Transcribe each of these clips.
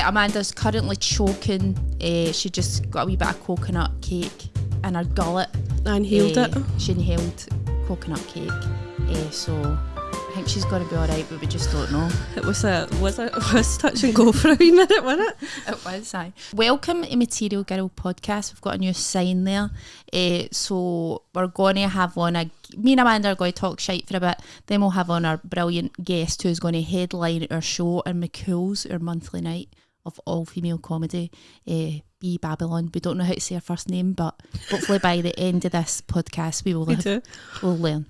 Amanda's currently choking. She just got a wee bit of coconut cake in her gullet. I inhaled it. She inhaled coconut cake. So I think she's going to be alright, but we just don't know. It was touch and go for a wee minute, wasn't it? It was, aye. Welcome to Material Girl Podcast. We've got a new sign there. So we're going to have on me and Amanda are going to talk shite for a bit. Then we'll have on our brilliant guest who's going to headline our show in McCool's, our monthly night of all-female comedy, B Babylon. We don't know how to say her first name, but hopefully by the end of this podcast we'll learn.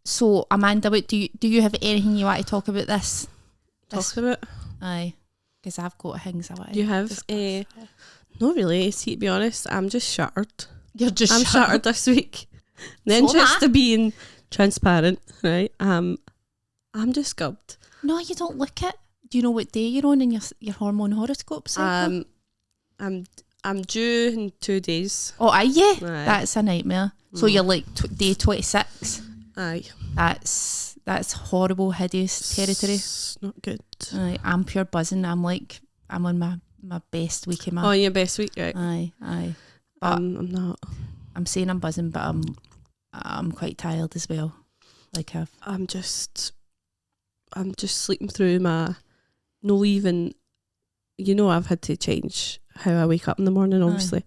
So Amanda, do you have anything you want to talk about this? Talk about? Aye, because I've got things I want to You have? Not really. See, to be honest, I'm just shattered. I'm shattered this week. The interest of being transparent, right? I'm just gubbed. No, you don't look it. Do you know what day you're on in your hormone horoscope cycle? I'm due in 2 days. Oh, are you? Aye. That's a nightmare. So you're like day 26. Aye. That's horrible, hideous territory. It's not good. Aye, I'm pure buzzing. I'm on my best week of my. Oh, your best week, right? Aye. But I'm not. I'm saying I'm buzzing, but I'm quite tired as well. I'm just sleeping through my. No, even, I've had to change how I wake up in the morning, obviously.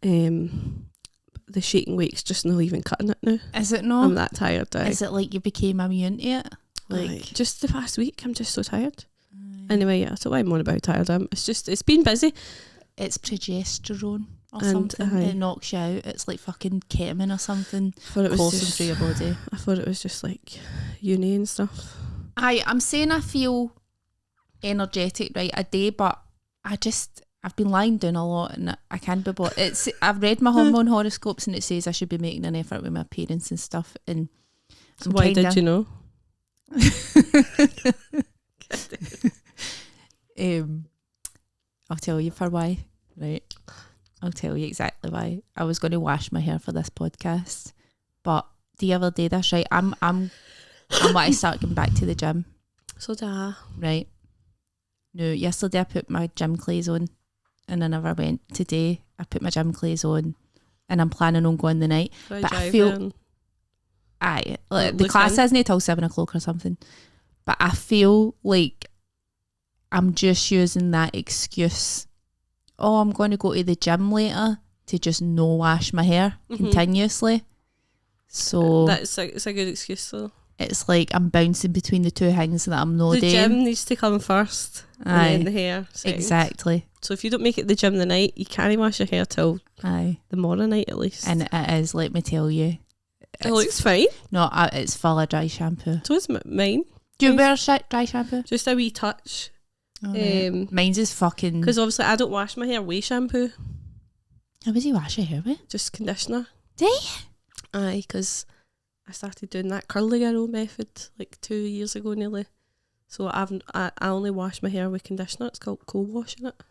The shaking wake's just not even cutting it now. Is it not? I'm that tired. Is it like you became immune to it? Just the past week, I'm just so tired. Anyway, yeah, so I'm on about how tired I am. It's been busy. It's progesterone or something. It knocks you out. It's like fucking ketamine or something. Coursing through your body. I thought it was just like uni and stuff. I'm saying I feel energetic right a day, but I've been lying down a lot and I can't be bothered. I've read my hormone horoscopes and it says I should be making an effort with my parents and stuff. And so why did you know? I'll tell you for why. Right, I'll tell you exactly why. I was going to wash my hair for this podcast, but do you ever do this? Right, I'm want to start going back to the gym. So da. Right. No, yesterday I put my gym clothes on and I never went. Today I put my gym clothes on and I'm planning on going the night. But I feel the class isn't till 7 o'clock or something. But I feel like I'm just using that excuse. Oh, I'm going to go to the gym later to just no wash my hair continuously. So it's a good excuse though. It's like I'm bouncing between the two things that I'm not doing. The gym needs to come first. Aye. And then the hair second. Exactly. So if you don't make it the gym the night, you can't wash your hair till the morning night at least. And it is, let me tell you. It looks fine. No, it's full of dry shampoo. So is mine. Do you wear dry shampoo? Just a wee touch. Oh, mine's is fucking... Because obviously I don't wash my hair with shampoo. How does you wash your hair with? Just conditioner. Do you? Aye, because I started doing that curly girl method like 2 years ago nearly. So I only wash my hair with conditioner. It's called co-washing it.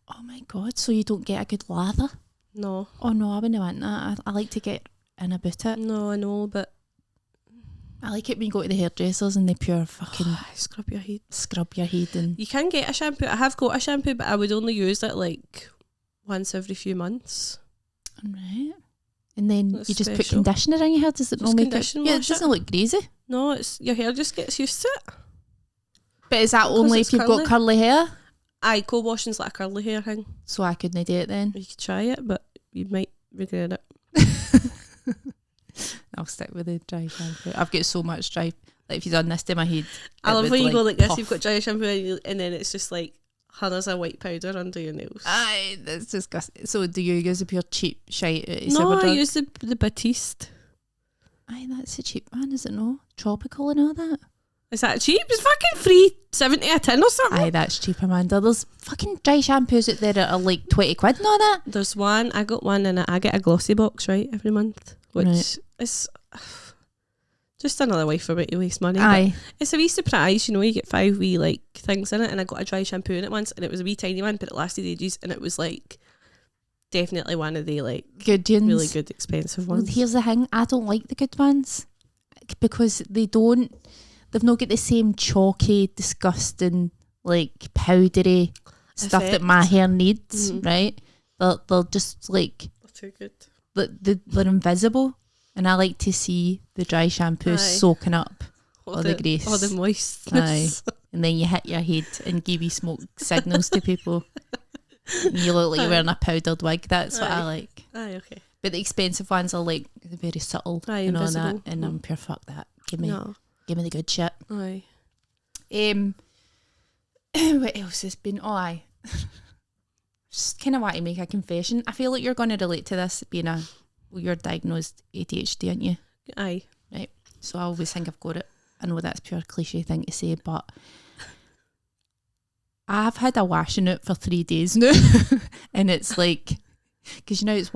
Oh my God, so you don't get a good lather? No. Oh no, I wouldn't want that. I like to get in about it. No, I know, but... I like it when you go to the hairdressers and they pure fucking... scrub your head. Scrub your head and... You can get a shampoo. I have got a shampoo, but I would only use it like once every few months. Right. And then That's you just special. put conditioner in your hair? Does it not make it... Yeah, it doesn't look greasy. No, your hair just gets used to it. But is that only if you've got curly hair? Aye, co-washing's like a curly hair thing. So I couldn't do it then? You could try it, but you might regret it. I'll stick with the dry shampoo. I've got so much dry... Like if you've done this to my head... I love when you go like this, you've got dry shampoo and then it's just like hundreds of white powder under your nails. Aye, that's disgusting. So do you use a pure cheap shite? No, I use the Batiste. Aye, that's a cheap one, is it no? Tropical and all that. Is that cheap? It's fucking $3.70 a tin or something. Aye, that's cheap, Amanda. There's fucking dry shampoos out there that are like 20 quid and all that. There's one, I got one and I get a glossy box, right, every month. Which is just another way for me to waste money. Aye. But it's a wee surprise, you get 5 wee like things in it, and I got a dry shampoo in it once and it was a wee tiny one, but it lasted ages and it was like definitely one of the like good ones. Really good expensive ones. Well, here's the thing, I don't like the good ones because they've not got the same chalky, disgusting like powdery stuff that my hair needs, right? They're just like they're too good. They're invisible, and I like to see the dry shampoo soaking up all the grease, all the moistness. Aye. And then you hit your head and give you smoke signals to people. And you look like you're wearing a powdered wig. That's what I like. Aye, okay. But the expensive ones are like very subtle and all that. And I'm pure fuck that. Give me the good shit. Aye. What else has been? Oh, aye. Just kind of want to make a confession. I feel like you're going to relate to this, being you're diagnosed ADHD, aren't you? Aye. Right. So I always think I've got it. I know that's a pure cliche thing to say, but I've had a washing out for 3 days now. And it's like, because you know it's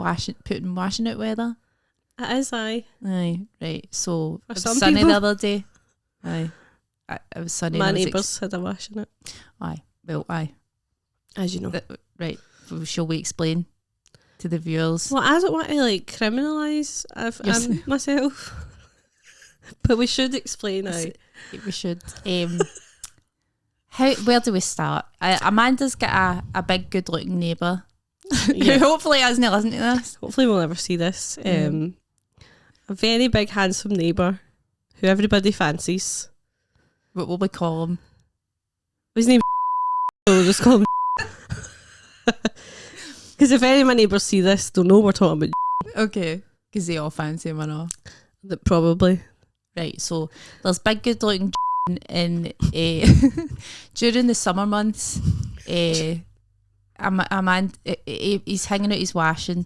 putting washing out weather. It is, aye. Aye, right. So for it was some sunny people. the other day. Aye. It was sunny. My neighbours had a washing out. Aye. Well, aye. As you know. Right. Shall we explain to the viewers? Well, I don't want to like criminalise myself. But we should explain now. We should. Where do we start? Amanda's got a big, good-looking neighbour who hopefully hasn't listened to this. Hopefully we'll never see this. A very big, handsome neighbour who everybody fancies. What will we call him? His name so we'll just call him because if any of my neighbours see this, they'll know we're talking about okay, because they all fancy him and all. That probably. Right, so there's big good looking in during the summer months. Amanda, he's hanging out his washing,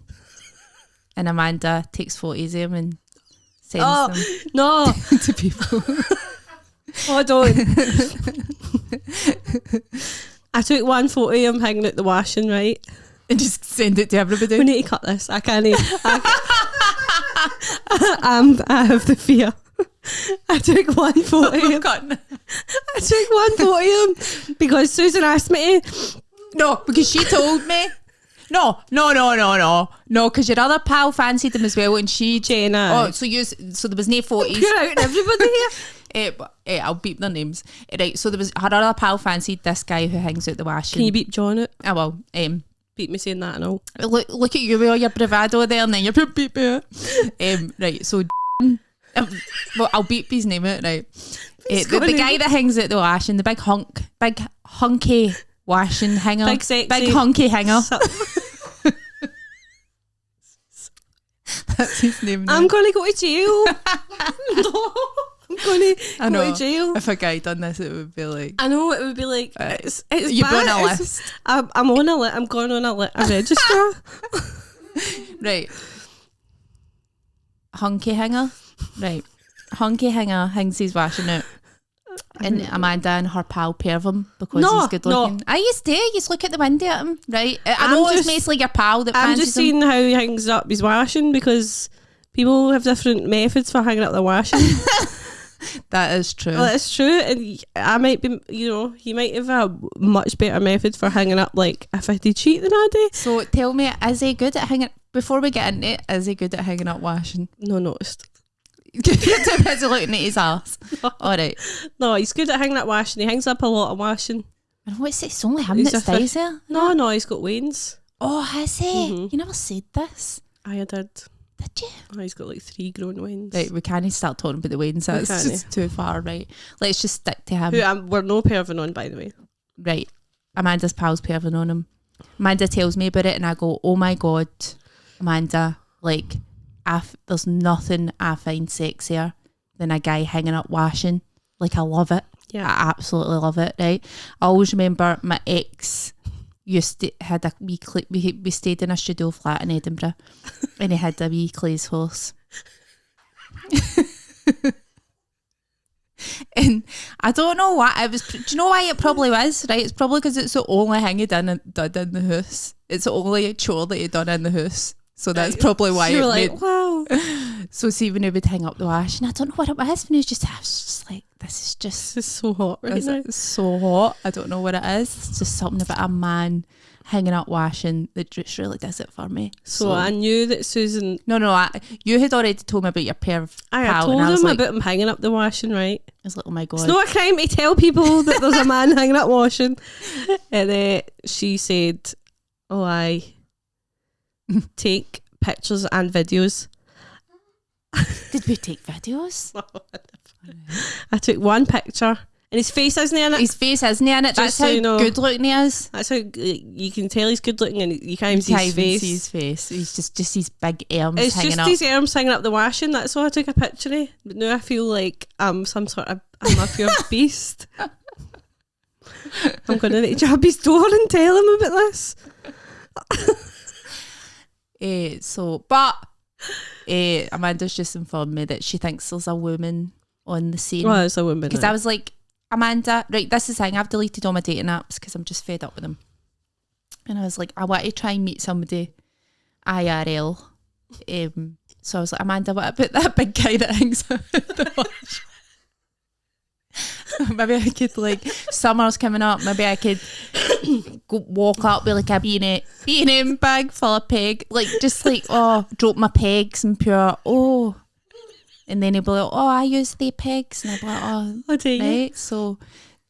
and Amanda takes photos of him and sends them to people. Oh, don't. I took one photo of him hanging out the washing, right? And just send it to everybody. We need to cut this. I can't. I have the fear. I took one photo of him. I took one photo of him because Susan asked me to. No, because she told me. No, because your other pal fancied him as well, and she Jenna. Oh, so there was no photos. You're out everybody here. I'll beep their names. Right, so there was her other pal fancied this guy who hangs out the washing. Can you beep John out? I will. Beep me saying that and all. Look at you with all your bravado there, and then you're beep me out. Right, so well, I'll beep his name out. Right, the guy that hangs out the washing, the big hunky washing hanger, big sexy, big hunky hanger. That's his name now. I'm gonna go to jail. No, I'm gonna go to jail. If a guy done this, it would be like, I know, it would be like it's you're on a list. I'm on a list. I'm going on a register. Right, hunky hanger. Right, hunky hanger hangs his washing out. And Amanda and her pal pair of him because he's good looking. I used to. You just look at the window at him, right? I know it's mostly your pal that fancies him. I'm just seeing how he hangs up his washing because people have different methods for hanging up their washing. That is true. Well, it's true. And I might be, he might have a much better method for hanging up, like if I did cheat than I do. So tell me, is he good at hanging, before we get into it, is he good at hanging up washing? No, noticed. You're too busy looking at his ass. Alright. No, he's good at hanging up washing. He hangs up a lot of washing. And what's it? It's only him that stays there? No, he's got Wayne's. Oh, has he? Mm-hmm. You never said this. I did. Did you? Oh, he's got like 3 grown Waynes. Right, we can't start talking about the Waynes. That's just too far, right? Let's just stick to him. Who we're no perving on, by the way. Right. Amanda's pal's perving on him. Amanda tells me about it and I go, oh my God, Amanda, like, there's nothing I find sexier than a guy hanging up washing. Like, I love it. Yeah. I absolutely love it, right? I always remember my ex had a wee we stayed in a studio flat in Edinburgh and he had a wee Clay's horse. And I don't know what it was. Do you know why it probably was? Right, it's probably because it's the only thing he done in the house. It's the only chore that he done in the house. So that's probably why you were like, wow. So see, when he would hang up the wash, and I don't know what it was, when he was just like, this is just... This is so hot right now. It's so hot. I don't know what it is. It's just something about a man hanging up washing that just really does it for me. So I knew that Susan... No, you had already told me about your perv I pal, told and I was him like, about him hanging up the washing, right? I was like, oh my God. It's not a crime to tell people that there's a man hanging up washing. And she said, oh, I take pictures and videos. Did we take videos? I took one picture. And his face isn't in it. His face isn't in it. That's how good looking he is. That's how you can tell he's good looking, and you can't even see his face. See his face. He's just his big arms it's hanging up. It's just his arms hanging up the washing. That's why I took a picture of. But now I feel like I'm some sort of a pure beast. I'm going to need to jab his door and tell him about this. Amanda's just informed me that she thinks there's a woman on the scene. Well, it's a woman. Because I was like, Amanda, right, this is the thing, I've deleted all my dating apps because I'm just fed up with them. And I was like, I want to try and meet somebody IRL. So I was like, Amanda, what about that big guy that hangs out at the watch? Maybe I could, like, summer's coming up, maybe I could walk up with like a B&M bag full of peg, like just like, oh, drop my pegs and pure, oh. And then he'll be like, oh, I use the pegs. And I'll be like, oh, right. So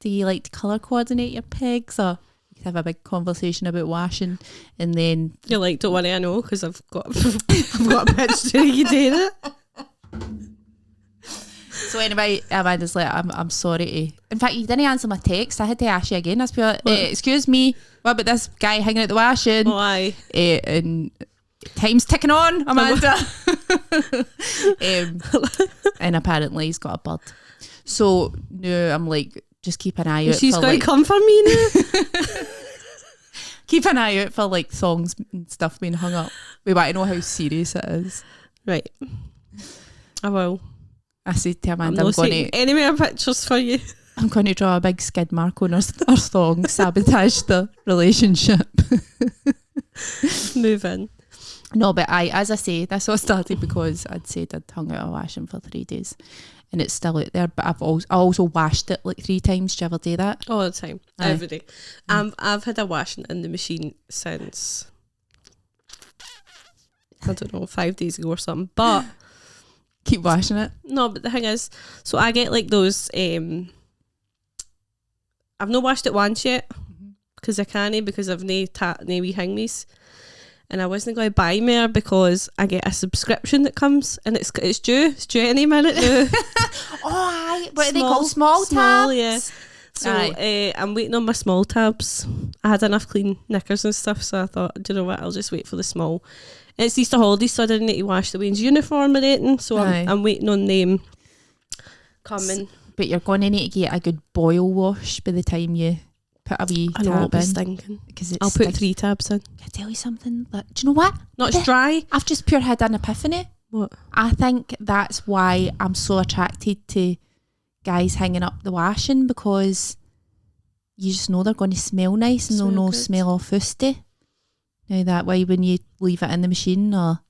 do you like to colour coordinate your pegs? Or you could have a big conversation about washing. And then... You're like, don't worry, I know, because I've got a picture of you doing it. So anyway, Amanda's like, I'm sorry to... In fact, you didn't answer my text. I had to ask you again. I was like, excuse me, what about this guy hanging out the washing? Why? And... time's ticking on, Amanda. And apparently he's got a bird. So no, I'm like, just keep an eye out. She's for going like, to come for me now. keep an eye out for like songs and stuff being hung up. We want to know how serious it is. Right. I will. I said to Amanda, I'm going to any more pictures for you. I'm going to draw a big skid mark on our song, sabotage the relationship. Move in. No, but as I say, this all started because I'd said I'd hung out a washing for 3 days and it's still out there, but I also washed it like 3 times. Do you ever do that? All the time. Aye. Every day. I've had a washing in the machine since, I don't know, 5 days ago or something, but... Keep washing it? No, but the thing is, so I get like those, I've not washed it once yet, because I can't, because I've no wee hangmies. And I wasn't going to buy more because I get a subscription that comes and it's due any minute now. What are they called? Small tabs? Yeah. So I'm waiting on my small tabs. I had enough clean knickers and stuff, so I thought, do you know what, I'll just wait for the small. And it's Easter holidays, so I didn't need to wash the Wayne's uniform or anything, so I'm waiting on them coming. But you're going to need to get a good boil wash by the time you put a wee tab in. Stinking. I'll put 3 tabs in. Can I tell you something? Like, do you know what? Not as dry. I've just pure had an epiphany. What? I think that's why I'm so attracted to guys hanging up the washing, because you just know they're going to smell nice and they'll no smell all fusty. Now that way, when you leave it in the machine, or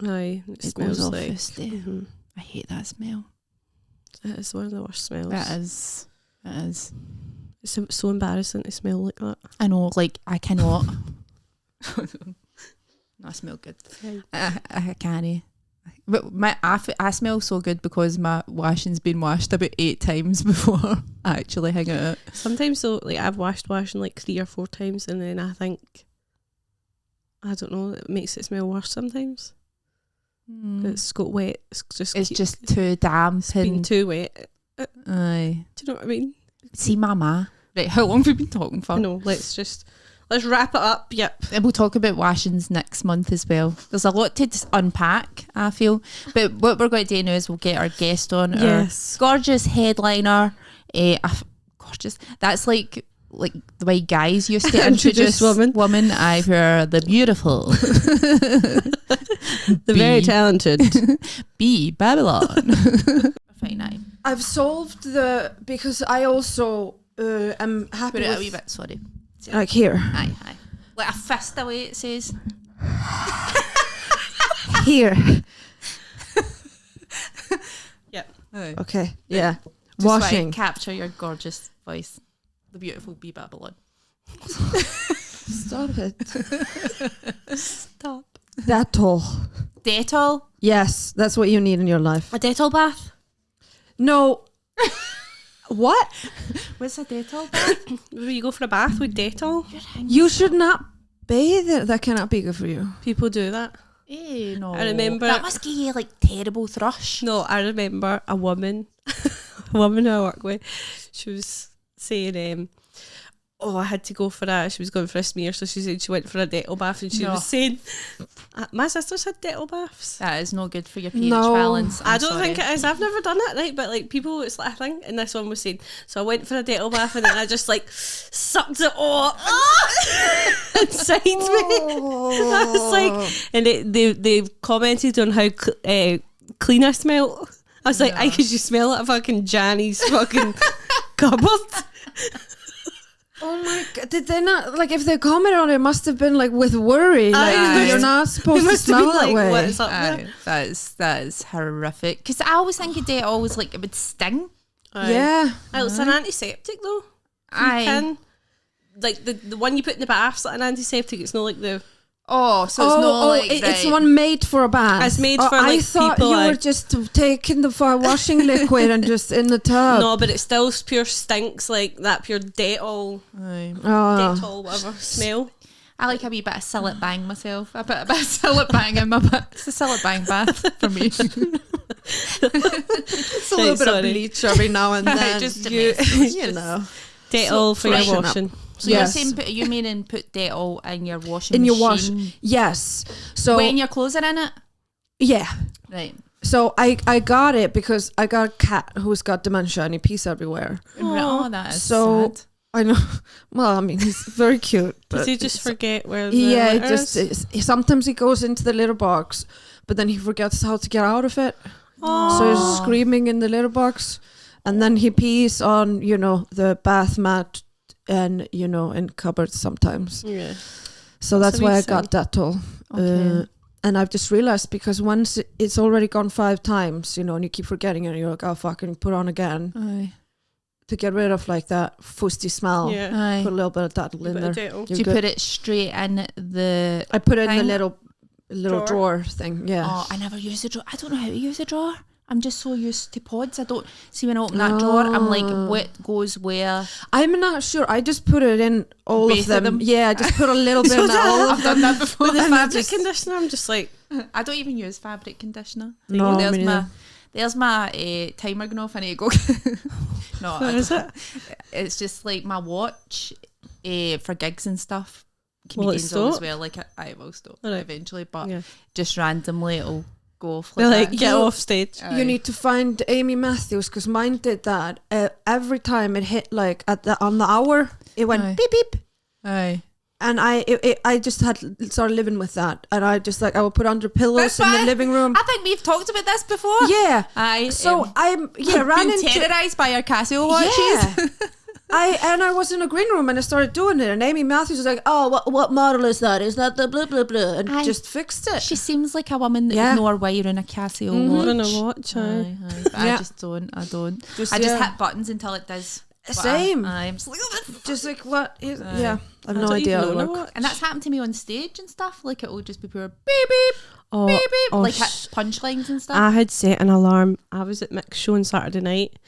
it smells goes all like fusty. Mm-hmm. I hate that smell. It is one of the worst smells. It is. It's so embarrassing to smell like that. I know, like, I cannot. I smell good. I can't. But I smell so good because my washing's been washed about 8 times before I actually hang it out. Sometimes though, like I've washed washing like 3 or 4 times, and then I think, I don't know, it makes it smell worse sometimes. It's got wet. It's just too damp. It's been too wet. Aye. Do you know what I mean? See, Mama. Right, how long have we been talking for? No, let's wrap it up. Yep. And we'll talk about washings next month as well. There's a lot to unpack, I feel. But what we're going to do now is we'll get our guest on. Yes. Our gorgeous headliner. Gorgeous. That's like the way guys used to introduce women. I've heard the beautiful. The very talented. B. Babylon. Fine, I've solved because I also am happy Put it with... a wee bit, sorry. Like here. Aye. Like a fist away, it says. Here. Yep. Okay, yeah. washing. Capture your gorgeous voice. The beautiful bee Babylon. Stop it. Stop. Dettol. Dettol? Yes, that's what you need in your life. A Dettol bath? No. What? What's a Dettol bath? Where you go for a bath with Dettol? You should not bathe it. That cannot be good for you. People do that. No. I remember... That must give you, like, terrible thrush. No, I remember a woman who I work with, she was saying, I had to go for she was going for a smear, so she said she went for a Dettol bath, and she was saying, my sister's had Dettol baths. That is no good for your pH balance. I don't think it is. I've never done it, right? But like people, it's like a thing. And this one was saying, so I went for a Dettol bath, and then I just like sucked it all up inside me. I was like, and they commented on how clean I smelled. I was like, I could you smell like a fucking Janny's fucking cupboard. Oh my god! Did they not like? If they commented on it, must have been like with worry. Like you're not supposed to smell that way. What's up there? That is horrific. Because I always think a Dettol was like it would sting. Yeah, it's an antiseptic though. Like the one you put in the bath's like an antiseptic. It's not like the. So it's not like it's one made for a bath. It's made for like I thought people you were just taking the washing liquid and just in the tub. No, but it still pure stinks like that pure Dettol. Dettol, whatever smell. I like a wee bit of sillet bang myself. I put a bit of sillet bang in my bath. It's a sillet bang bath for me. It's a little bit of bleach every now and then. Just you know, Dettol for your washing. So you're saying you meaning put Dettol in your washing in your machine? wash? Yes. So when your clothes are in it? Yeah. Right. So I got it because I got a cat who's got dementia and he pees everywhere. Oh, that is so sad. I know. Well, I mean, he's very cute. Does he just forget where the yeah, litter is? Sometimes he goes into the litter box, but then he forgets how to get out of it. So he's screaming in the litter box, and then he pees on, the bath mat and, in cupboards sometimes. Yeah. So that's why I got Dettol. Okay. And I've just realized because once it's already gone 5 times, and you keep forgetting it, and you're like, oh, fucking put on again. Aye. To get rid of like that fusty smell, put a little bit of Dettol in there. Do you put it straight in the? I put it in the little drawer thing. Yeah. Oh, I never use a drawer. I don't know how to use a drawer. I'm just so used to pods. I don't see when I open that drawer. I'm like, what goes where? I'm not sure. I just put it in all of them. Yeah, I just put a little bit in all of them. I've done that before. With the fabric conditioner, I'm just like, I don't even use fabric conditioner. No, There's my timer going off. I need to go. No, what is it? It's just like my watch for gigs and stuff. Comedians always wear like I will stop eventually, but just randomly it'll go off like get off stage. You need to find Amy Matthews because mine did that. Every time it hit like on the hour, it went beep beep. Aye. And I just had started living with that, and I just I would put under pillows in the living room. I think we've talked about this before. Yeah, so I'm ran into terrorised by our Casio watches. Yeah. I was in a green room and I started doing it, and Amy Matthews was like, "Oh, what model is that? Is that the blah blah blah?" And just fixed it. She seems like a woman that know her way around a Casio watch. In a watch, but I just don't. I just hit buttons until it does. Same. I'm just like, just like what is? I have no idea how to work. And that's happened to me on stage and stuff. Like it will just be pure beep beep, beep beep, like punchlines and stuff. I had set an alarm. I was at Mick's show on Saturday night,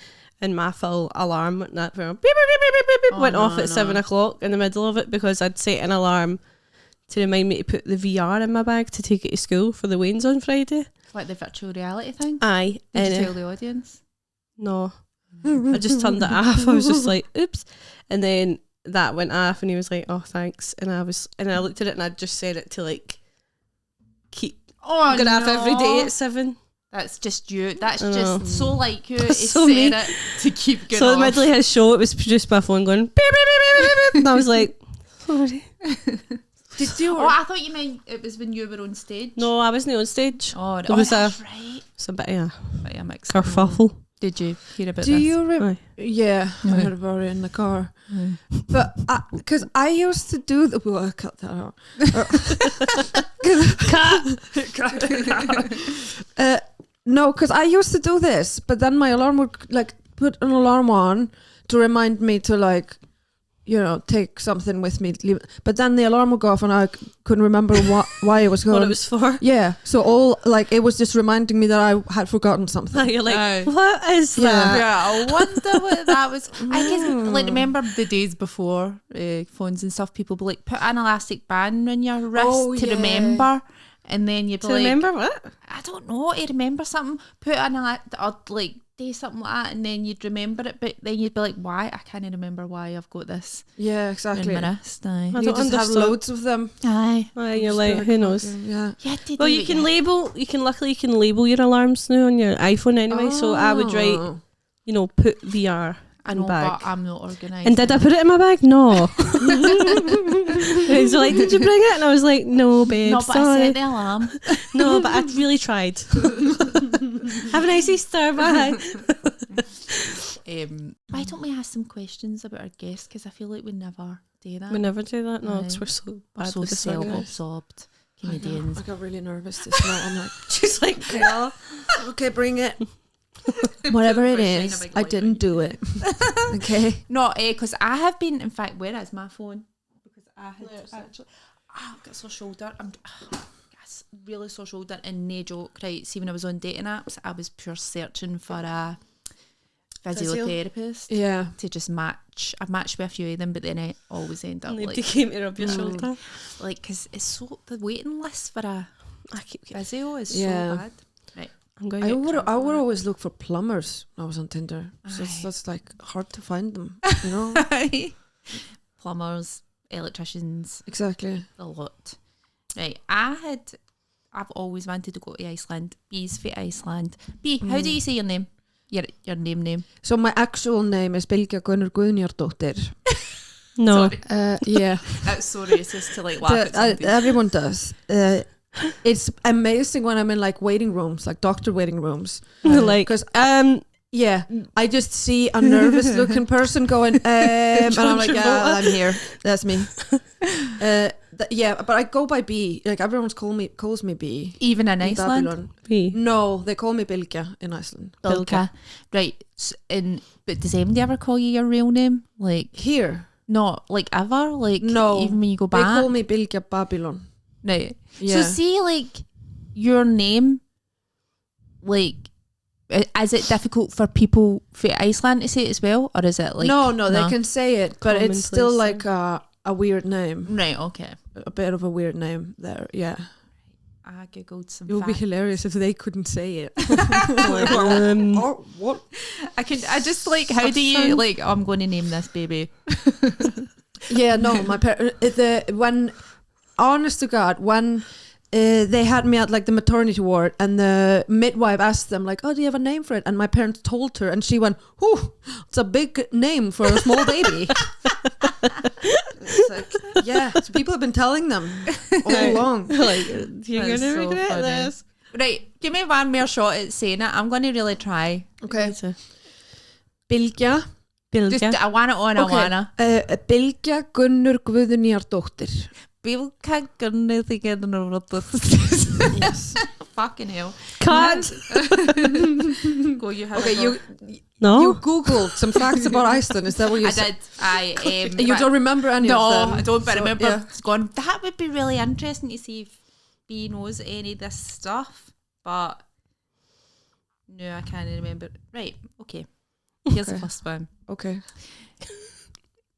and my full alarm went beep beep beep beep beep beep went off at 7 o'clock in the middle of it because I'd set an alarm to remind me to put the VR in my bag to take it to school for the Waynes on Friday. Like the virtual reality thing. Aye. Did you tell the audience? No. I just turned it off. I was just like, oops. And then that went off and he was like, oh, thanks. And I looked at it and I just said it to like keep going off every day at 7. That's just you. That's just so like you. That's He so said me. it to keep going so off. in the middle of his show, it was just my phone going beep, beep, beep, beep, beep, beep. And I was like, sorry. Did you? Oh, I thought you meant it was when you were on stage. No, I wasn't on stage. Oh, there was that's right. It's a bit of a mixed kerfuffle. Did you hear about this? Do you yeah, I heard about it in the car. But because I used to do I cut that out. No, because I used to do this, but then my alarm would like put an alarm on to remind me to like, you know, take something with me. But then the alarm would go off and I couldn't remember why it was going. What it was for. Yeah. So all like it was just reminding me that I had forgotten something. You're like, what is that? Yeah, I wonder what that was. I guess, like, remember the days before phones and stuff, people would like put an elastic band on your wrist to remember. And then you'd be like, remember what? I don't know, to remember something, put an or like do something like that, and then you'd remember it, but then you'd be like, why? I can't remember why I've got this. Yeah, exactly. In my wrist. Aye. You just have loads of them. Aye. You're like, who knows? Yeah. Well, you can label your alarms now on your iPhone anyway. So I would write, you know, put VR. I know, bag. but I'm not organised. And did I put it in my bag? No. So like, did you bring it? And I was like, no, babe. No, but I set the alarm. No, but I really tried. Have a nice Easter. Bye. Why don't we ask some questions about our guests? Because I feel like we never do that. We never do that. No, Aye. because we're so We're so self-absorbed Canadians. I got really nervous just now. I'm like, she's like, okay, bring it. Whatever it is, I didn't do it. Okay. No, because I have been. In fact, where is my phone? Because I had actually. I've got a sore shoulder. I'm really sore shoulder, and no joke. Right, see, when I was on dating apps, I was pure searching for a physiotherapist. Yeah. To just match. I've matched with a few of them, but then I always end up nobody like came to rub your shoulder. Like, because it's so the waiting list for a physio is so bad. Right. I would always look for plumbers when I was on Tinder. So that's like hard to find them, you know? Plumbers, electricians. Exactly. A lot. Right. I've always wanted to go to Iceland. B's for Iceland. B, how do you say your name? Your name. So my actual name is Bylgja Gunnur Guðnýjardóttir. No. Yeah. That's so racist to like laugh at something. Everyone does. It's amazing when I'm in like waiting rooms, like doctor waiting rooms. Like, because yeah, I just see a nervous looking person going, and I'm like, yeah, I'm here. That's me. Yeah, but I go by B. Like everyone calls me B. Even in Iceland? Babylon. B. No, they call me Bylgja in Iceland. Bylgja. Right. But does anybody ever call you your real name? Like here? Not like ever? Like no. Even when you go back? They call me Bylgja Babylon. Right. Yeah. So see, like your name, like, is it difficult for people for Iceland to say it as well, or is it like no, they can say it, but it's still like a weird name. Right. Okay. A bit of a weird name there. Yeah. I googled some. It would be hilarious if they couldn't say it. Or what? I just like. How do you like? Oh, I'm going to name this baby. Yeah. No, my when. Honest to God, when they had me at like the maternity ward and the midwife asked them like, oh, do you have a name for it? And my parents told her and she went, oh, it's a big name for a small baby. It's like, yeah, so people have been telling them all along. Like, you're going to regret this. Right, give me one more shot at saying it. I'm going to really try. Okay. Bylgja. Just, I want it on, okay. I wanna. Bylgja Gunnur Guðnýjardóttir. Bylgja Gunnur Guðnýjardóttir. Yes. Fucking hell. Cut. Go, you have okay, you googled some facts about Iceland. Is that what you said? I did. You don't remember any of them? No, I don't. But I remember yeah. going. That would be really interesting to see if B knows any of this stuff. But no, I can't remember. Right. Okay. Here's the first one. Okay.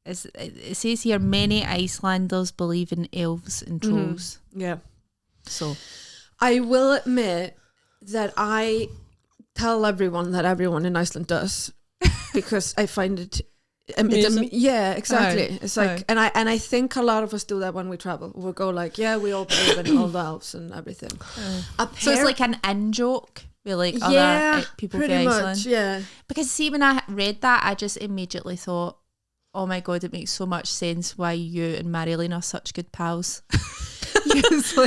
It says here, many Icelanders believe in elves and trolls. Yeah. So I will admit that I tell everyone that everyone in Iceland does because I find it yeah, exactly. It's like and I think a lot of us do that when we travel. We'll go like, yeah, we all believe in all the elves and everything. So it's like an in-joke with like yeah, other people pretty from much, Iceland. yeah. Because see, when I read that, I just immediately thought, oh my God, it makes so much sense why you and Marilyn are such good pals. it's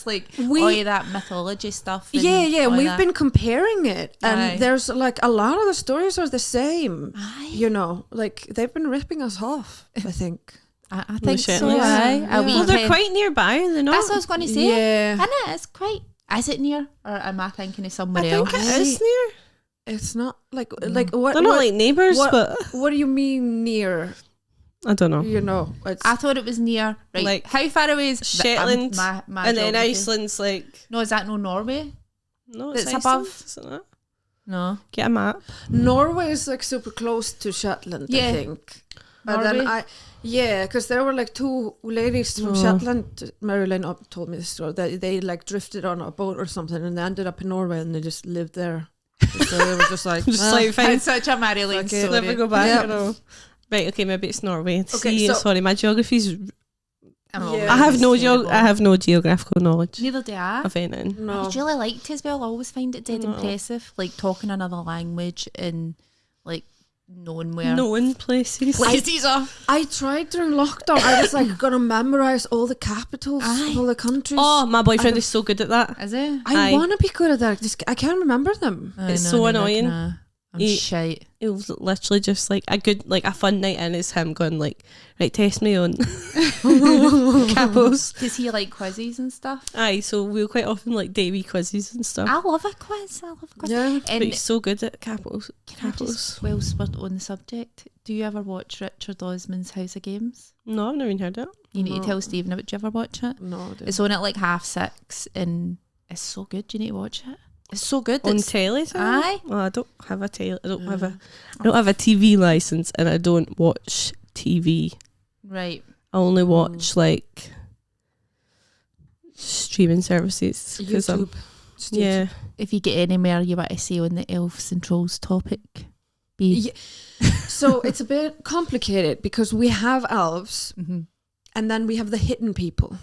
like all of that mythology stuff. Yeah, we've that. Been comparing it, and Aye. there's like a lot of the stories are the same. Aye. You know, like they've been ripping us off. I think. I think so. Yeah. Aye. Yeah. Well, they're quite nearby, are they not? That's what I was going to say. Yeah, I know it's quite. Is it near, or am I thinking of somewhere I else? think it is near. It's not like what? They're not what, like neighbours, but what do you mean near? I don't know. You know, I thought it was near. Right, Like how far away is Shetland? my And then geography. Iceland's like No, is that no Norway? no, It's it's above. Iceland, isn't it? No. Get a map. Norway is like super close to Shetland, Yeah. I think. But then Norway? because there were like two ladies from Shetland. Marilyn told me this story. They like drifted on a boat or something, and they ended up in Norway, and they just lived there. So they were just like, Just like fine. It's such a Marilyn Okay. story. Never go back. Yep. You know. Right. Okay. Maybe it's Norway. Okay, See, so- sorry, my geography's. Yeah. I have no terrible. I have no geographical knowledge Neither do I. of anything. no. I'd really like to as well. I always find it dead No. impressive, like talking another language and like knowing where Known places. places are. I tried during lockdown. I was like gonna memorize all the capitals Aye. of all the countries. Oh, my boyfriend I- is so good at that. Is it? I aye. want to be good at that. I can't remember them. It's so annoying. I'm He- shite. It was literally just like a fun night in is him going like, right, test me on capos. Does he like quizzes and stuff? Aye, so we'll quite often like daily quizzes and stuff. I love a quiz. I love a quiz. Yeah. But And he's so good at capos. can I just, whilst we're on the subject, do you ever watch Richard Osman's House of Games? No, I've never even heard it. You need No. to tell Stephen about. Do you ever watch it? No, I didn't. It's on at like 6:30, and it's so good. You need to watch it. It's so good. On It's, telly, is it? aye. Well, I don't have a tele. I don't have a TV license, and I don't watch TV. Right. I only watch like streaming services. 'Cause YouTube. Just yeah. If you get anywhere you want to say on the elves and trolls topic, be. Yeah. So it's a bit complicated because we have elves Mm-hmm. and then we have the hidden people.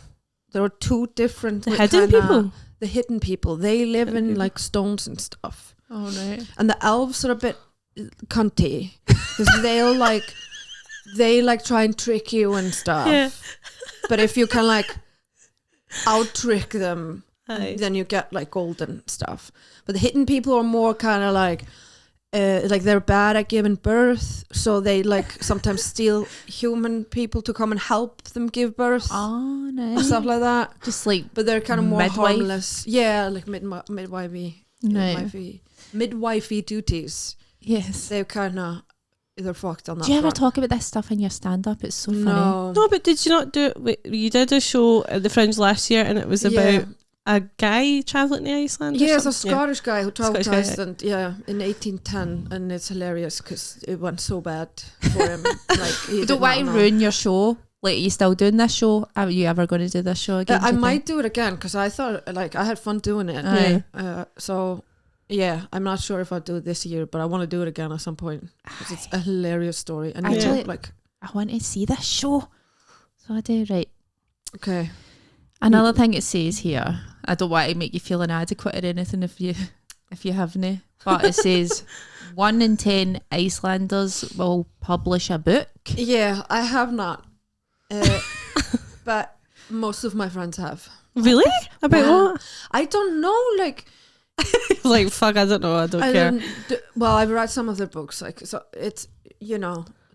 There are two different The hidden people. The hidden people. They live in like stones and stuff. Oh right. And the elves are a bit cunty because they like try and trick you and stuff. Yeah. But if you can like out trick them, Aye. then you get like golden stuff. But the hidden people are more kind of like they're bad at giving birth, so they like sometimes steal human people to come and help them give birth Oh and nice. stuff like that. Just like But they're kind of more Midwife? harmless. Yeah, like midwifey, no. midwifey duties. Yes. They're kind of they're fucked on that. Do you ever front. talk about this stuff in your stand up? It's so funny. No. No, but did you not do it? Wait, you did a show at the Fringe last year, and it was about a guy travelling to Iceland. or Yeah, it's a something? Scottish guy who travelled to Scottish guy. Iceland, in 1810, and it's hilarious because it went so bad for him. Like, he You did don't want to not know. ruin your show. Like, are you still doing this show? Are you ever going to do this show again? I do you might do it again because I thought, like, I had fun doing it. Aye. So, yeah, I'm not sure if I'll do it this year, but I want to do it again at some point because it's a hilarious story. And you Actually- don't, like, I want to see this show. So I do, right. okay. Another thing it says here, I don't want to make you feel inadequate or anything if you haven't, but it says 1 in 10 Icelanders will publish a book. Yeah, I have not. But most of my friends have. Really? About Yeah. what? I don't know, like, Like, fuck, I don't know. I don't care. Well, I've read some of their books, like, so it's,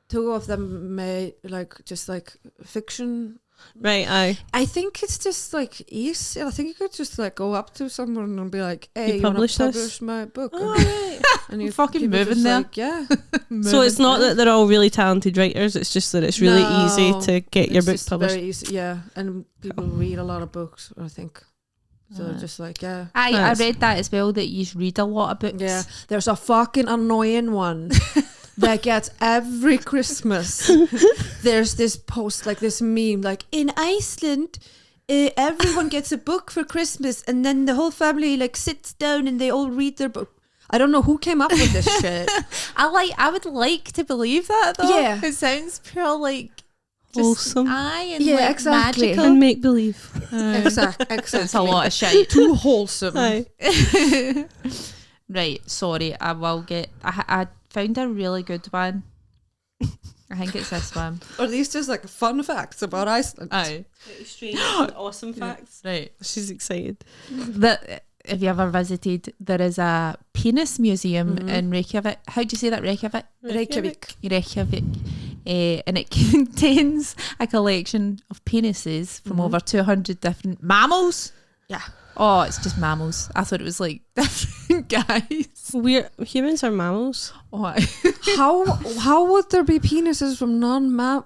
two of them may like just like fiction. Right, aye. I think it's just like easy. I think you could just like go up to someone and be like, "Hey, you want publish to this? publish my book?" Oh, right. And you Fucking people moving just there. Like, yeah. So it's not that they're all really talented writers, it's just that it's really No, easy to get your It's book just published. very easy, yeah. And people read a lot of books, I think. So they're just like, yeah. I Nice. read that as well, that you read a lot of books. Yeah, there's a fucking annoying one that gets every Christmas. There's this post, like this meme, like in Iceland, everyone gets a book for Christmas, and then the whole family like sits down and they all read their book. I don't know who came up with this shit. I would like to believe that though. Yeah. It sounds pure like just Wholesome. aye and Yeah, like exactly. magical. And make believe. Exactly. It's a lot of shit. Too wholesome. Aye. Right, sorry, I will get. I found a really good one. I think it's this one. Are these just like fun facts about Iceland? Aye, Strange and awesome facts. right. She's excited. That if you ever visited, there is a penis museum in Reykjavik. How do you say that? Reykjavik. Reykjavik. Reykjavik. And it contains a collection of penises from over 200 different mammals. Yeah. Oh, it's just mammals. I thought it was like different Guys. Humans are mammals. Why? How would there be penises from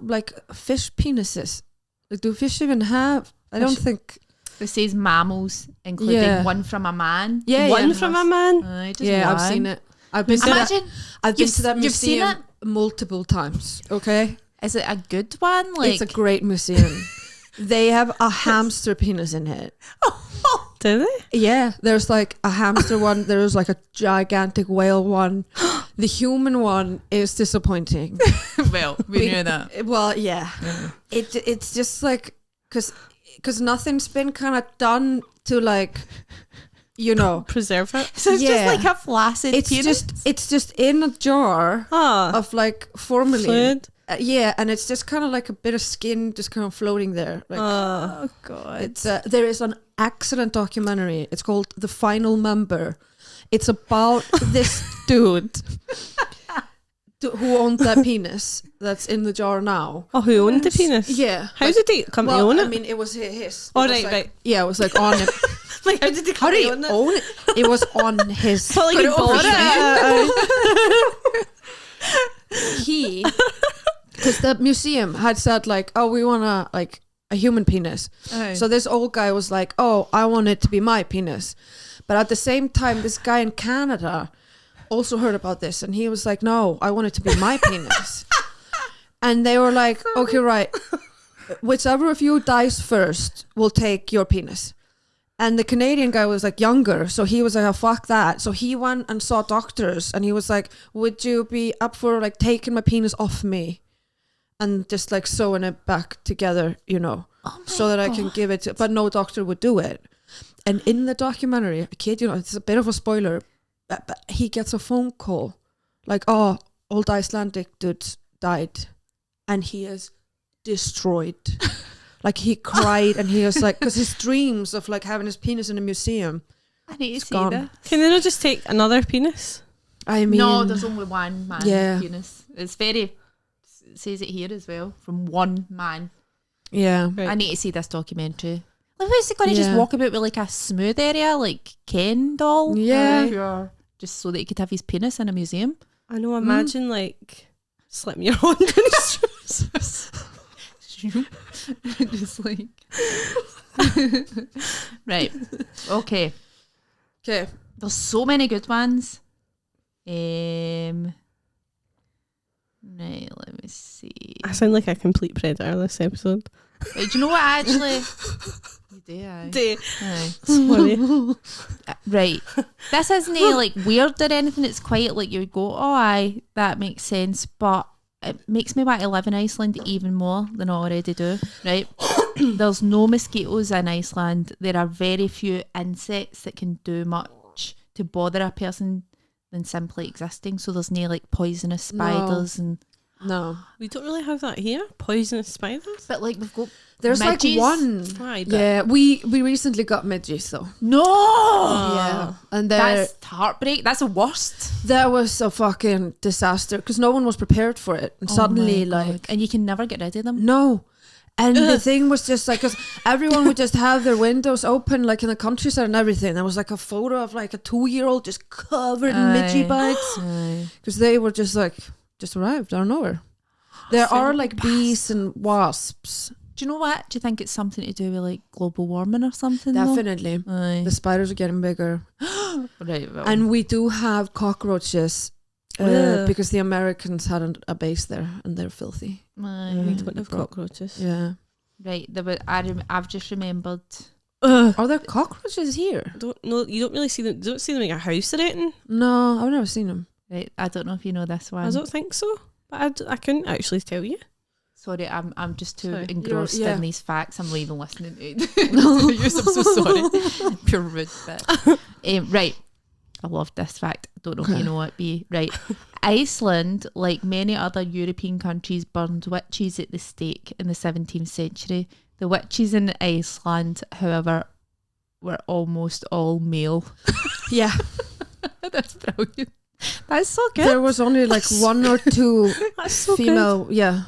like fish penises? Like, do fish even have? I don't think. It says mammals, including one from a man. Yeah, one from a man. I've seen it. I've been to that museum. You've seen it multiple times. Okay, is it a good one? Like, it's a great museum. They have a hamster penis in it. Do they? Yeah, there's like a hamster one. There's like a gigantic whale one. The human one is disappointing. Well, we knew that. Well, yeah. It's just like because nothing's been kind of done to like, you know, preserve it. So it's just like a flaccid penis. It's just in a jar of like formalin. Fluid. Yeah, and it's just kind of like a bit of skin just kind of floating there. Like, oh god! It's there is an excellent documentary. It's called The Final Member. It's about this dude who owned that penis that's in the jar now. Oh, who owned the penis? Yeah. How did he come to own it? I mean, it was his. Oh, right. Yeah, it was like on him. Like, how did he come to own it? It was on his. So like he bought it. Because the museum had said like, oh, we want a human penis. Oh. So this old guy was like, oh, I want it to be my penis. But at the same time, this guy in Canada also heard about this, and he was like, no, I want it to be my penis. And they were like, okay, right, whichever of you dies first will take your penis. And the Canadian guy was like younger, so he was like, oh, fuck that. So he went and saw doctors, and he was like, would you be up for like taking my penis off me and just like sewing it back together, you know, so that I can give it to, but no doctor would do it. And in the documentary, a kid, you know, it's a bit of a spoiler, but he gets a phone call like, oh, old Icelandic dude died, and he is destroyed. Like, he cried, and he was like, because his dreams of like having his penis in a museum, I need to see gone. that. Can they not just take another penis? I mean, no, there's only one man penis. It's very, it says it here as well, from one man. Yeah. Right. I need to see this documentary. Like, who's he going to just walk about with like a smooth area, like Ken doll? Yeah. Just so that he could have his penis in a museum. I know, imagine like slipping your hand in his shoes. Just like right. Okay. There's so many good ones. Right, let me see. I sound like a complete predator this episode. Wait, do you know what actually? You do, aye. Sorry. Right. This isn't like weird or anything. It's quite like you go, oh aye, that makes sense, but it makes me want to live in Iceland even more than I already do, right? There's no mosquitoes in Iceland. There are very few insects that can do much to bother a person than simply existing. So there's no like poisonous spiders and... No. We don't really have that here. Poisonous spiders. But like we've got... There's midges. Like one. Right, yeah, we recently got midges though. No! Yeah. And that's heartbreak. That's the worst. That was a fucking disaster because no one was prepared for it. And suddenly like... And you can never get rid of them. No. And the thing was just like, because everyone would just have their windows open like in the countryside and everything. There was like a photo of like a 2-year-old just covered in midgie bites. Because they were just like, just arrived out of nowhere. There are like bees and wasps. Do you know what? Do you think it's something to do with like global warming or something? Definitely. The spiders are getting bigger. Right. Well. And we do have cockroaches because the Americans had a base there and they're filthy. We don't have cockroaches. Yeah. Right. I've just remembered. Are there cockroaches here? You don't really see them. You don't see them in your house or anything. No, I've never seen them. Right. I don't know if you know this one. I don't think so. But I couldn't actually tell you. Sorry, I'm just too engrossed in these facts. I'm not even listening to it. I'm so sorry. Pure rude bit. Right. I love this fact. I don't know if you know it, B. Right. Iceland, like many other European countries, burned witches at the stake in the 17th century. The witches in Iceland, however, were almost all male. Yeah. That's brilliant. That's so good. There was only like one or two female, good.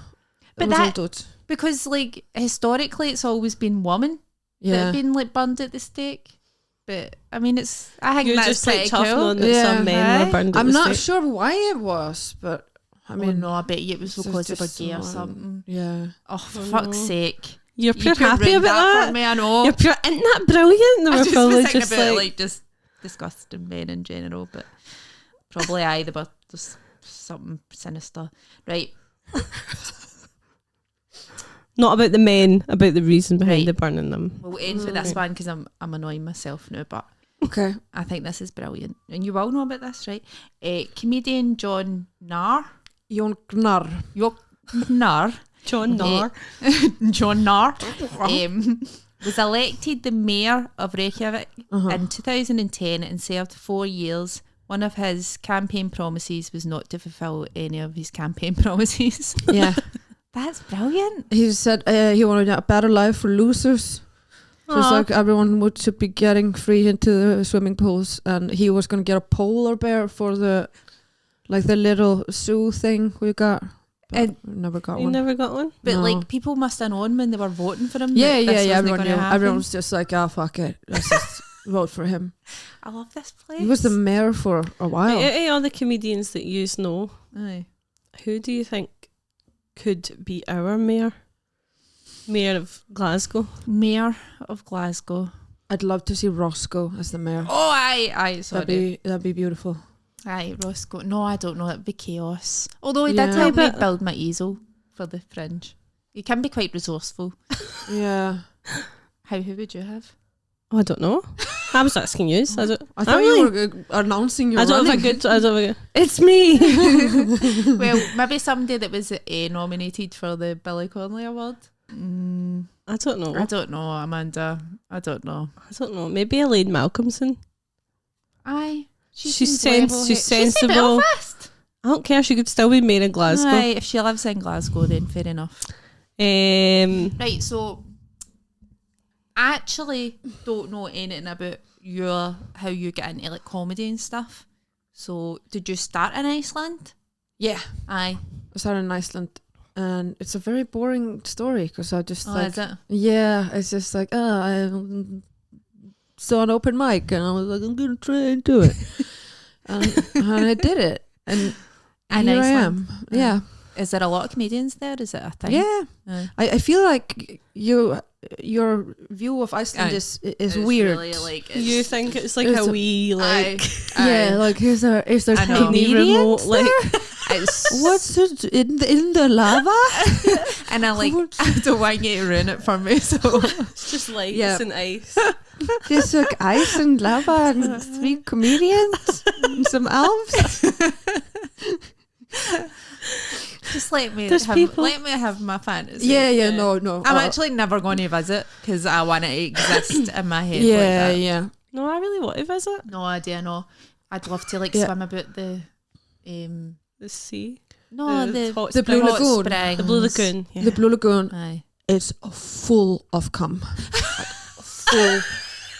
But because like historically it's always been women that have been like burned at the stake. But I mean, I think You're that's just pretty like tough cool. knowing that some men were burned at I'm the not stake. sure why it was, but I mean, no, I bet you it was because they were just gay or so- something. Yeah. Oh, for fuck's sake. You're You pure could happy ruin about that that. for me, I know. You're pure, isn't that brilliant? They I were just was probably thinking just about like, just disgusting men in general, but probably they were just something sinister. Right. not about the men, about the reason behind Right. the burning them. We'll end with this one because I'm annoying myself now, but Okay. I think this is brilliant. And you all know about this, right? Comedian John Narr. Jon Gnarr. Narr. John Narr. John Narr was elected the mayor of Reykjavik in 2010 and served 4 years. One of his campaign promises was not to fulfill any of his campaign promises. Yeah. That's brilliant. He said he wanted a better life for losers. Just like everyone should be getting free into the swimming pools, and he was going to get a polar bear for the little zoo thing we got. But we never got You one. never got one? But No. like people must have known when they were voting for him. Yeah, that this wasn't everyone gonna knew. happen. Everyone was just like, oh, fuck it. Let's just vote for him. I love this place. He was the mayor for a while. Out of all the comedians that you know, Aye. who do you think could be our mayor? Mayor of Glasgow. Mayor of Glasgow. I'd love to see Roscoe as the mayor. Oh, aye, sorry. That'd be beautiful. Aye, Roscoe. No, I don't know. It'd be chaos. Although he Yeah. did help me But- build my easel for the fringe. He can be quite resourceful. Yeah. Who would you have? Oh, I don't know. I was asking you. I don't. I thought you were announcing your I don't running. know if I could. I don't know. If it's me. Well, maybe somebody that was nominated for the Billy Connolly Award. I don't know. I don't know, Amanda. I don't know. I don't know. Maybe Elaine Malcolmson. Aye. She's level-headed. she's sensible. Belfast. I don't care. She could still be mayor in Glasgow. Aye, if she lives in Glasgow, then fair enough. Right, so I actually don't know anything about how you get into like comedy and stuff. So did you start in Iceland? Yeah. Aye. I started in Iceland, and it's a very boring story because I just Is it? yeah, it's just like, I saw an open mic and I was like, I'm gonna try and do it, and I did it, and In here I Iceland? am. Yeah, Is there a lot of comedians there? Is it a thing? yeah. Aye. I feel like your view of Iceland Aye. is It's weird. really, like, You think it's like it's a a- wee like Yeah, like is there I know. tiny remote comedians like It's what's it in the lava? and I don't want you to ruin it for me. So it's just lights Yeah. and ice. Just like ice and lava and 3 comedians and some elves. just let me There's people- let me have my fantasy. Yeah, no. I'm actually never going to visit because I want it to exist in my head. Yeah, like that. yeah. No, I really want to visit No idea. No, I'd love to like Yeah. swim about the the sea, no the hot the Blue springs. hot Lagoon. springs. The Blue Lagoon. Yeah. The Blue Lagoon Aye. is full of cum. Full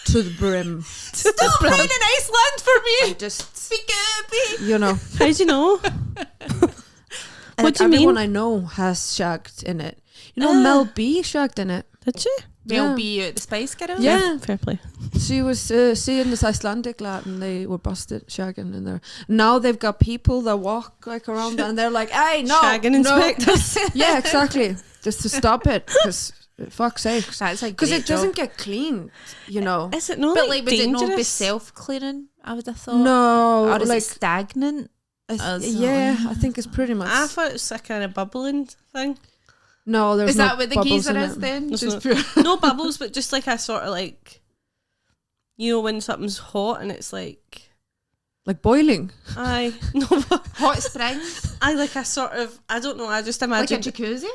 to the brim. Stop ruining Iceland for me. Just, Speak you know. How do you know? What do you everyone mean? I know has shagged in it. You know, Mel B shagged in it. Did you? Mel Yeah. B the Spice Girl. Yeah. Fair play. She was seeing this Icelandic lad and they were busted shagging in there. Now they've got people that walk like around and they're like, hey, no. Shagging no. inspectors. Yeah, exactly. Just to stop it. Because, fuck's sakes. That's like Because it doesn't get clean, you know. Is it not But like like, would it not be dangerous? self-cleaning? I would have thought. No. Or is like, it stagnant? yeah, I think it's pretty much. I thought it was a kind of bubbling thing. No, there's Is no that what the bubbles geezer in is it. then? There's Just no- pure. No bubbles, but just like a sort of like, you know, when something's hot and it's like, Like boiling. I no, Hot springs? I like a sort of, I don't know. I just Like a imagined. jacuzzi?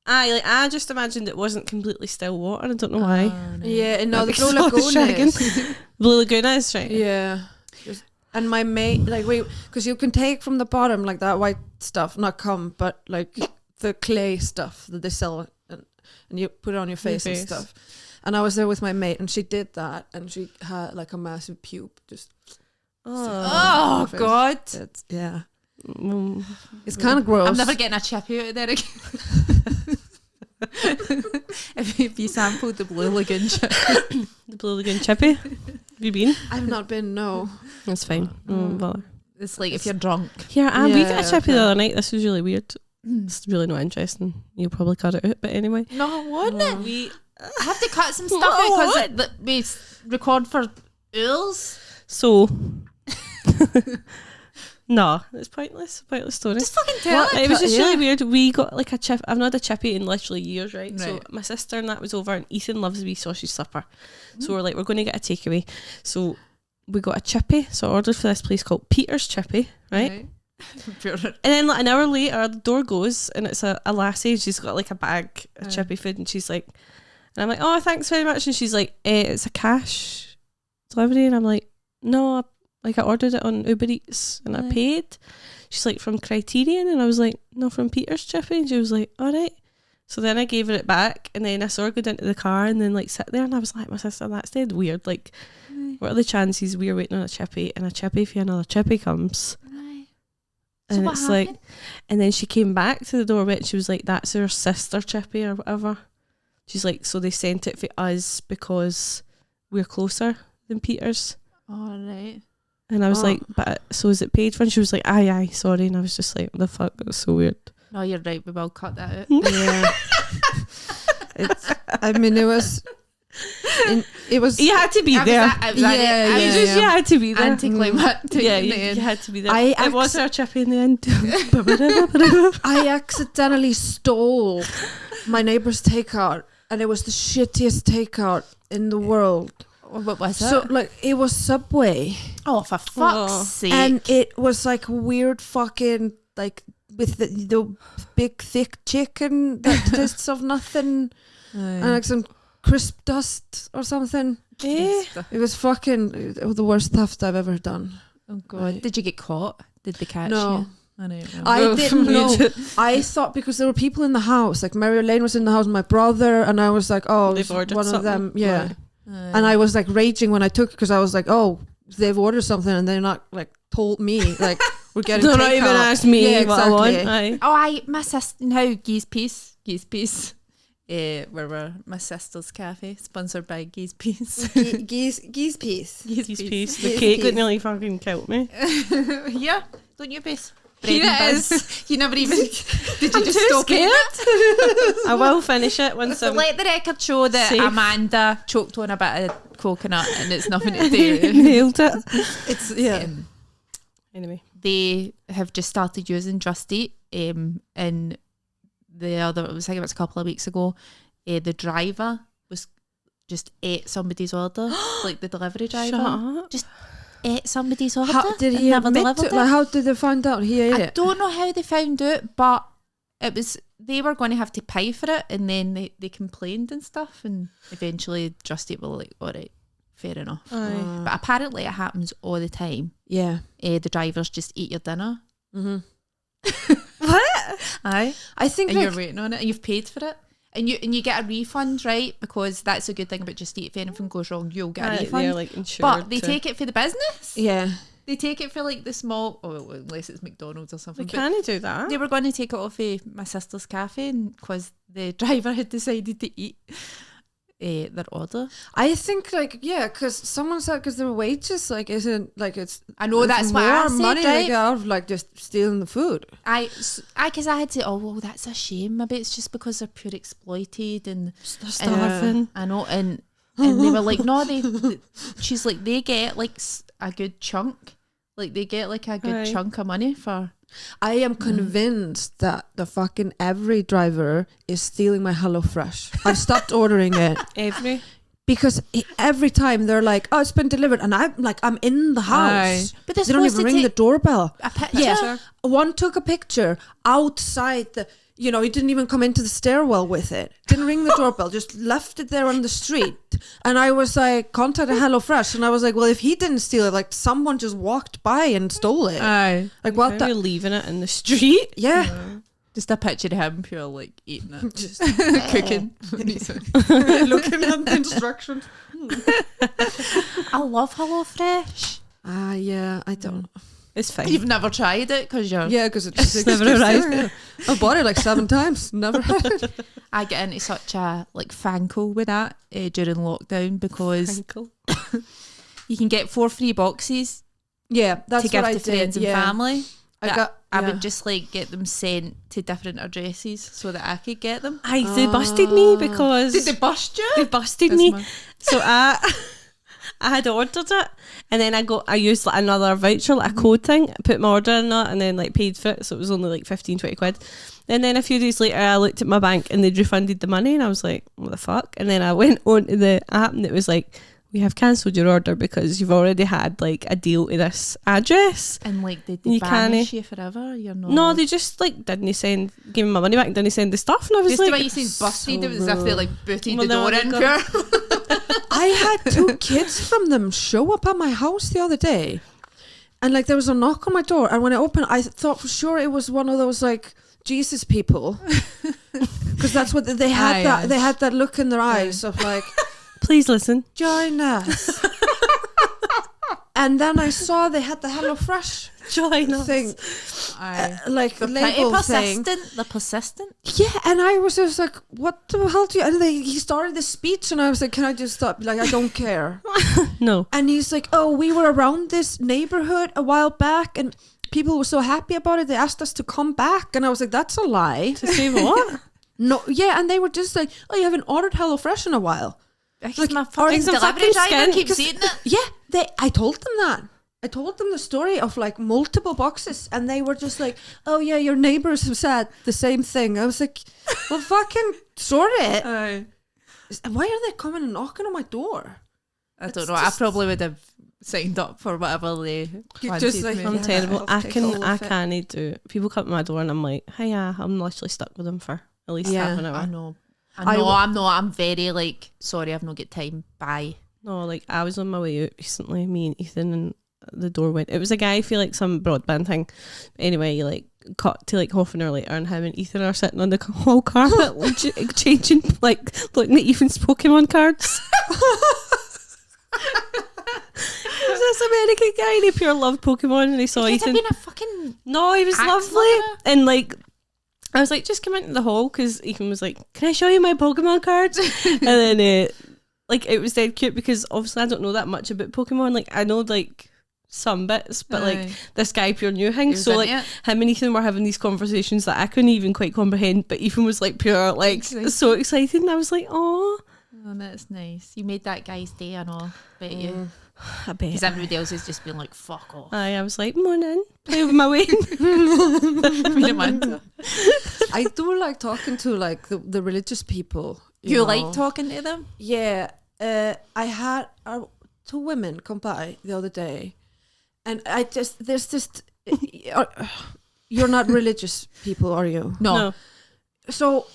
I just imagined it wasn't completely still water. I don't know why. no. Yeah, and no, the Because Blue all the Lagoon shagging. is. Blue Lagoon is right. Yeah. And my mate, like, because you can take from the bottom, like that white stuff, not cum, but like the clay stuff that they sell, and you put it on your face and stuff. And I was there with my mate, and she did that, and she had like a massive pube. Just Oh, face. God. It's, yeah. Mm. It's kind of gross. I'm never getting a chip out of there again. if you sampled the Blue Lagoon chip. The Blue Lagoon chippy. Have you been? I've not been, no. That's fine. Don't bother. It's like if you're drunk. Here I am. We got a Yeah, chippy okay. the other night. This was really weird. It's really not interesting. You'll probably cut it out, but anyway. No, wouldn't it? We I have to cut some stuff out because we record for hours. So no, it's pointless story. Just fucking tell it. It was just Yeah. really weird. We got like a chip. I've not had a chippy in literally years, right? So Right. my sister and that was over, and Ethan loves a wee sausage supper. So we're like, we're going to get a takeaway. So we got a chippy. So I ordered for this place called Peter's Chippy, right? And then like an hour later, the door goes, and it's a lassie. She's got like a bag of chippy food, and she's like, and I'm like, oh, thanks very much. And she's like, it's a cash delivery, and I'm like, no, I ordered it on Uber Eats and I paid. She's like, from Criterion, and I was like, no, from Peter's Chippy. And she was like, all right. So then I gave her it back, and then I saw her go into the car and then like sit there, and I was like, my sister, that's dead weird. Like, what are the chances we're waiting on a chippy, and a chippy for another chippy comes? And So it's what like, happened? and then she came back to the door and she was like, that's her sister chippy or whatever. She's like, so they sent it for us because we're closer than Peter's. All right. And I was like, but so is it paid for? And she was like, aye, sorry. And I was just like, what the fuck, that was so weird. No, you're right. We will cut that out. Yeah. I mean, it was. You had to be there. You had to be there. Anticlimactic. Yeah, in the you end. had to be there. I It was our chippy in the end. I accidentally stole my neighbour's takeout, and it was the shittiest takeout in the world. What was So, it? like, it was Subway, Oh, for fuck's sake. and it was like weird fucking, like, with the big thick chicken that tastes of nothing, and like some crisp dust or something. Eh? It was fucking the worst theft I've ever done. Oh, God. Did you get caught? Did they catch No. you? I know. I didn't know. I thought because there were people in the house, like Mary Elaine was in the house, my brother, and I was like, oh, They've it's ordered one of something. them, yeah. Right. And I was like raging when I took it because I was like, oh, they've ordered something and they're not like told me, like, we're getting Don't even takeout. ask me Yeah, what I want. exactly. Aye. my sister, now Geese Piece. Where we're my sister's cafe, sponsored by Geese Piece. Geese piece. Piece. The Geese cake that piece. nearly fucking killed me. Yeah, don't you, Piece? Here Bread and it buzz. You never even. Did you I'm just too stop scared. it? I will finish it once So I'm let the record show that safe. Amanda choked on a bit of coconut and it's nothing to do. nailed it. It's, yeah. Anyway. They have just started using Just Eat, and the other, I was thinking it was a couple of weeks ago, the driver was just ate somebody's order, like the delivery driver. Shut up. Just ate somebody's order. How did and he never admit delivered it? Like, how did they find out he ate I it? don't know how they found out, but it was, they were going to have to pay for it, and then they complained and stuff, and eventually Just Eat were like, all right, fair enough. Aye. But apparently it happens all the time. Yeah. The drivers just eat your dinner. Mm-hmm. What? Aye. I think And like, you're waiting on it, and you've paid for it. And you get a refund, right? Because that's a good thing about Just Eat. If anything goes wrong, you'll get a refund. They're like insured. But they take it for the business. yeah. They take it for like the small, unless it's McDonald's or They something. But can't do that. they were going to take it off of my sister's cafe because the driver had decided to eat their order. I think like, yeah, because someone said because their wages like isn't like it's. I know, it's that's what more I said, money they right? get out of like just stealing the food. Because I had to, oh, well, that's a shame. Maybe it's just because they're pure exploited and They're starving. I know, and they were like, no, she's like, they get like a good chunk. Like they get like a good Aye. chunk of money for. I am convinced that the fucking every driver is stealing my HelloFresh. I've stopped ordering it Every. because every time they're like, "Oh, it's been delivered," and I'm like, "I'm in the house," Aye. But they're they don't supposed even to ring the take doorbell. a picture. Yeah, one took a picture outside the. You know, he didn't even come into the stairwell with it. Didn't ring the doorbell, just left it there on the street. And I was like, contacted HelloFresh. And I was like, well, if he didn't steal it, like someone just walked by and stole it. Aye. Like what You're the? leaving it in the street. Yeah. Just a picture of him pure like eating it. Just Cooking. looking at the instructions. I love HelloFresh. Yeah, I don't. It's fine. You've never tried it because you're. Yeah, because it's never arrived. I bought it like 7 times. Never had it. I get into such a like fancle with that during lockdown because Ankle. you can get 4 free boxes. Yeah, that's to give what I to friends did. and Yeah. family. I would yeah. just like get them sent to different addresses so that I could get them. Aye, they busted me because Did they bust you? they busted me. So I had ordered it, and then I used like another voucher, like a code thing, put my order in that, and then like paid for it, so it was only like 15-20 quid. And then a few days later I looked at my bank and they'd refunded the money, and I was like, what the fuck? And then I went on to the app and it was like, we have cancelled your order because you've already had like a deal to this address. And like did they banish you forever? You're not. No, they just like didn't give me my money back and didn't send the stuff, and I was just like, the way you said busted, it was as if they like booted Well, the door no, in. they Pure. I had 2 kids from them show up at my house the other day, and like there was a knock on my door, and when I opened, I thought for sure it was one of those like Jesus people, because that's what they had. They had that look in their eyes of like, please listen, join us. And then I saw they had the HelloFresh join us thing, like They're label persistent. thing. They're persistent. Yeah, and I was just like, what the hell do you... And he started the speech, and I was like, can I just stop? Like, I don't care. No. And he's like, oh, we were around this neighborhood a while back, and people were so happy about it, they asked us to come back. And I was like, that's a lie. To say what? No, yeah, and they were just like, oh, you haven't ordered HelloFresh in a while. Like, my or fucking some delivery fucking driver skin, keeps saying it. Yeah, I told them that. I told them the story of like multiple boxes, and they were just like, oh yeah, your neighbors have said the same thing. I was like, well, fucking sort it. Why are they coming and knocking on my door? I don't know. I probably would have signed up for whatever they wanted just like, me. I'm Yeah, terrible. I'll I take all of it. can't do. People come to my door and I'm like, hiya, I'm literally stuck with them for at least Yeah, half an hour. I know. I'm not. I'm very like, sorry, I've not got time. Bye. No, like I was on my way out recently, me and Ethan, and the door went. It was a guy, I feel like some broadband thing. Anyway, like cut to like half an hour later, and him and Ethan are sitting on the hall carpet, like, exchanging, like looking at Ethan's Pokemon cards. It was this American guy, and he pure loved Pokemon, and he saw He could have Ethan. been a fucking No, he was axe lovely, lover. and like. I was like, just come into the hall, because Ethan was like, can I show you my Pokemon cards? And then like it was dead cute, because obviously I don't know that much about Pokemon. Like I know like some bits, but like this guy pure knew things. So like him and Ethan were having these conversations that I couldn't even quite comprehend, but Ethan was like pure like so excited, and I was like, oh, that's nice. You made that guy's day, I know. Bet you. I bet. Because everybody else has just been like, fuck off. I was like, morning, play with my Wayne. I do like talking to like the religious people. You know. like talking to them? Yeah, I had 2 women come by the other day, and there's just you're not religious people, are you? No. So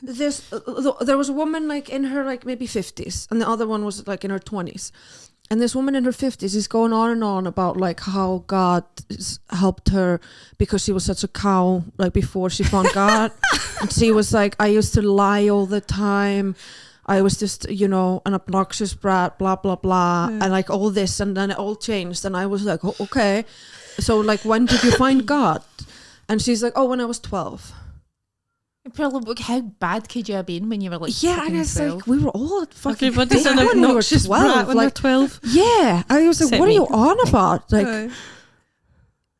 there was a woman like in her like maybe 50s, and the other one was like in her 20s. And this woman in her 50s is going on and on about like how God helped her because she was such a cow like before she found God. And she was like, I used to lie all the time. I was just, an obnoxious brat, blah, blah, blah. And like all this, and then it all changed. And I was like, oh, okay. So like, when did you find God? And she's like, oh, when I was 12. Probably, how bad could you have been when you were like, yeah, and it's 12? like we were all fucking Everybody's an when we were obnoxious brat when they're 12. Yeah, I was like, Except what me. are you on about? Like,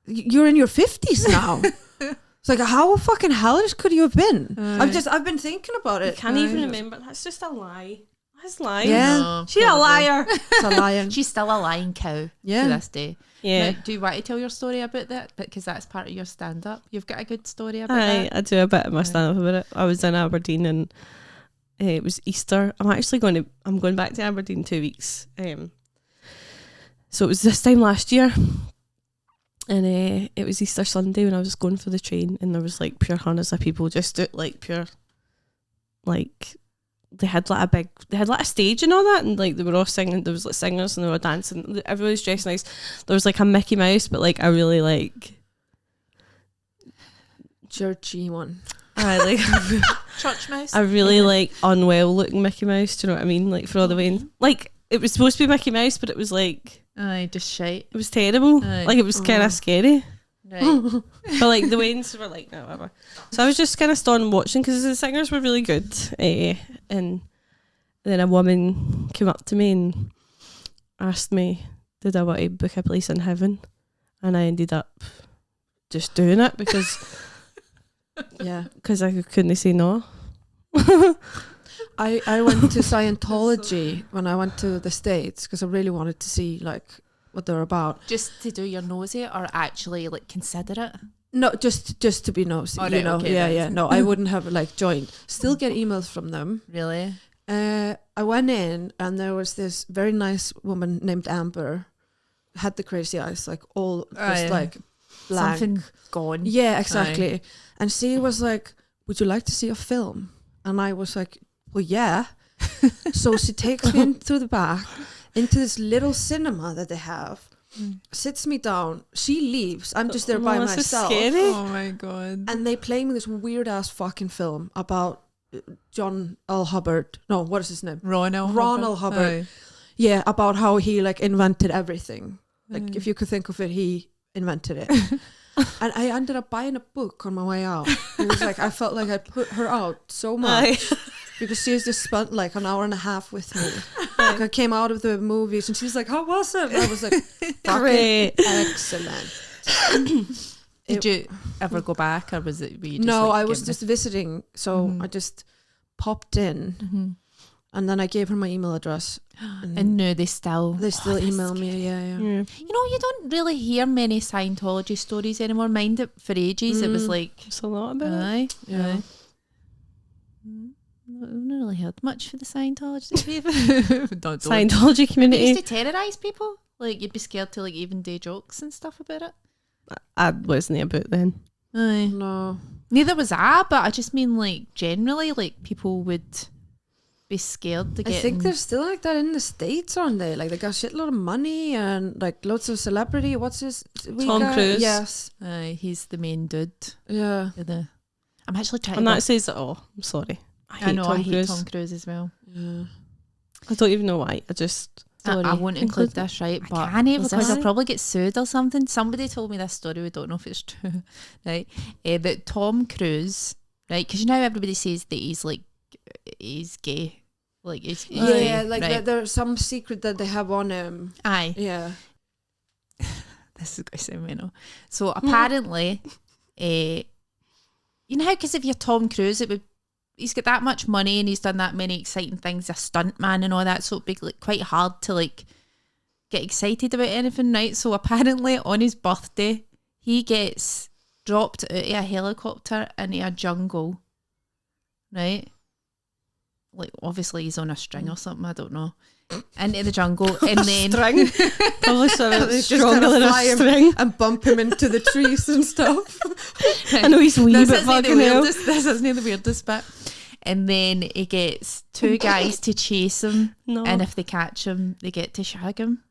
you're in your 50s now. It's like, how fucking hellish could you have been? I've been thinking about it. I can't even remember. That's just a lie. That's lying. Yeah. No, She's a probably. liar. It's a lion. She's still a lying cow Yeah. to this day. Yeah. Now, do you want to tell your story about that? Because that's part of your stand-up. You've got a good story about Aye, that. I do a bit of my stand up about it. I was in Aberdeen and it was Easter. I'm going back to Aberdeen in 2 weeks. So it was this time last year, and it was Easter Sunday when I was going for the train, and there was like pure hundreds of people just like pure, like they had like a stage and all that, and like they were all singing. There was like singers and they were dancing. Everybody was dressed nice. There was like a Mickey Mouse, but like a really like churchy one. I like Church mouse. a really like unwell looking Mickey Mouse. Do you know what I mean? Like for all the way in, like it was supposed to be Mickey Mouse, but it was like Aye, just shite. it was terrible. Aye. Like it was kind of scary. Right. But like the Waynes were like, no, whatever. So I was just kind of standing watching because the singers were really good. And then a woman came up to me and asked me did I want to book a place in heaven, and I ended up just doing it because I couldn't say no. I went to Scientology when I went to the States because I really wanted to see like what they're about. Just to do your nosy or actually like consider it? No, just to be nosy, oh, you right, know. Okay, yeah. No, I wouldn't have like joined. Still get emails from them. Really? I went in and there was this very nice woman named Amber, had the crazy eyes, like all just like blank. Something gone. Yeah, exactly. And she was like, "Would you like to see a film?" And I was like, "Well, yeah." So she takes me in through the back into this little cinema that they have. Sits me down. She leaves. I'm just there by myself. Oh my god! And they play me this weird ass fucking film about John L. Hubbard. No, what is his name? Ron L. Hubbard. Yeah, about how he like invented everything. Like if you could think of it, he invented it. And I ended up buying a book on my way out. It was like I felt like I put her out so much. Because she's just spent like an hour and a half with me. Like I came out of the movies and she's like, "How was it?" And I was like, "Great, excellent." Did you ever go back, or was it? Were you just no, like, I was just visiting, so I just popped in, and then I gave her my email address. And no, they still email me. Yeah. You know, you don't really hear many Scientology stories anymore. Mind it, for ages it was like it's a lot about it. Yeah. I've not really heard much for the Scientology Scientology community. They used to terrorise people. Like you'd be scared to like even do jokes and stuff about it. I wasn't about then. Aye. No. Neither was I, but I just mean like generally like people would be scared to get I think they're still like that in the States, aren't they? Like they got a shitload of money and like loads of celebrity. What's his Tom Cruise. Yes. He's the main dude. Yeah. I'm actually trying and that says it all. I'm sorry. I hate Tom Cruise as well. Yeah. I don't even know why. I won't include this, right? But I can't because I'll probably get sued or something. Somebody told me this story. We don't know if it's true, right? That Tom Cruise, right? Because you know how everybody says that he's gay. Like he's yeah, like right? there's some secret that they have on him. Aye. Yeah. This is going to sound mental. So apparently, you know how because if you're Tom Cruise, he's got that much money and he's done that many exciting things, a stunt man and all that, so it'd be like quite hard to like get excited about anything, right? So apparently on his birthday he gets dropped out of a helicopter into a jungle, right? Like obviously he's on a string or something, I don't know, into the jungle and then string probably just stronger than a string and bump him into the trees and stuff. I know he's wee, but fucking hell. This isn't the weirdest bit. And then he gets two guys to chase him, and if they catch him, they get to shag him.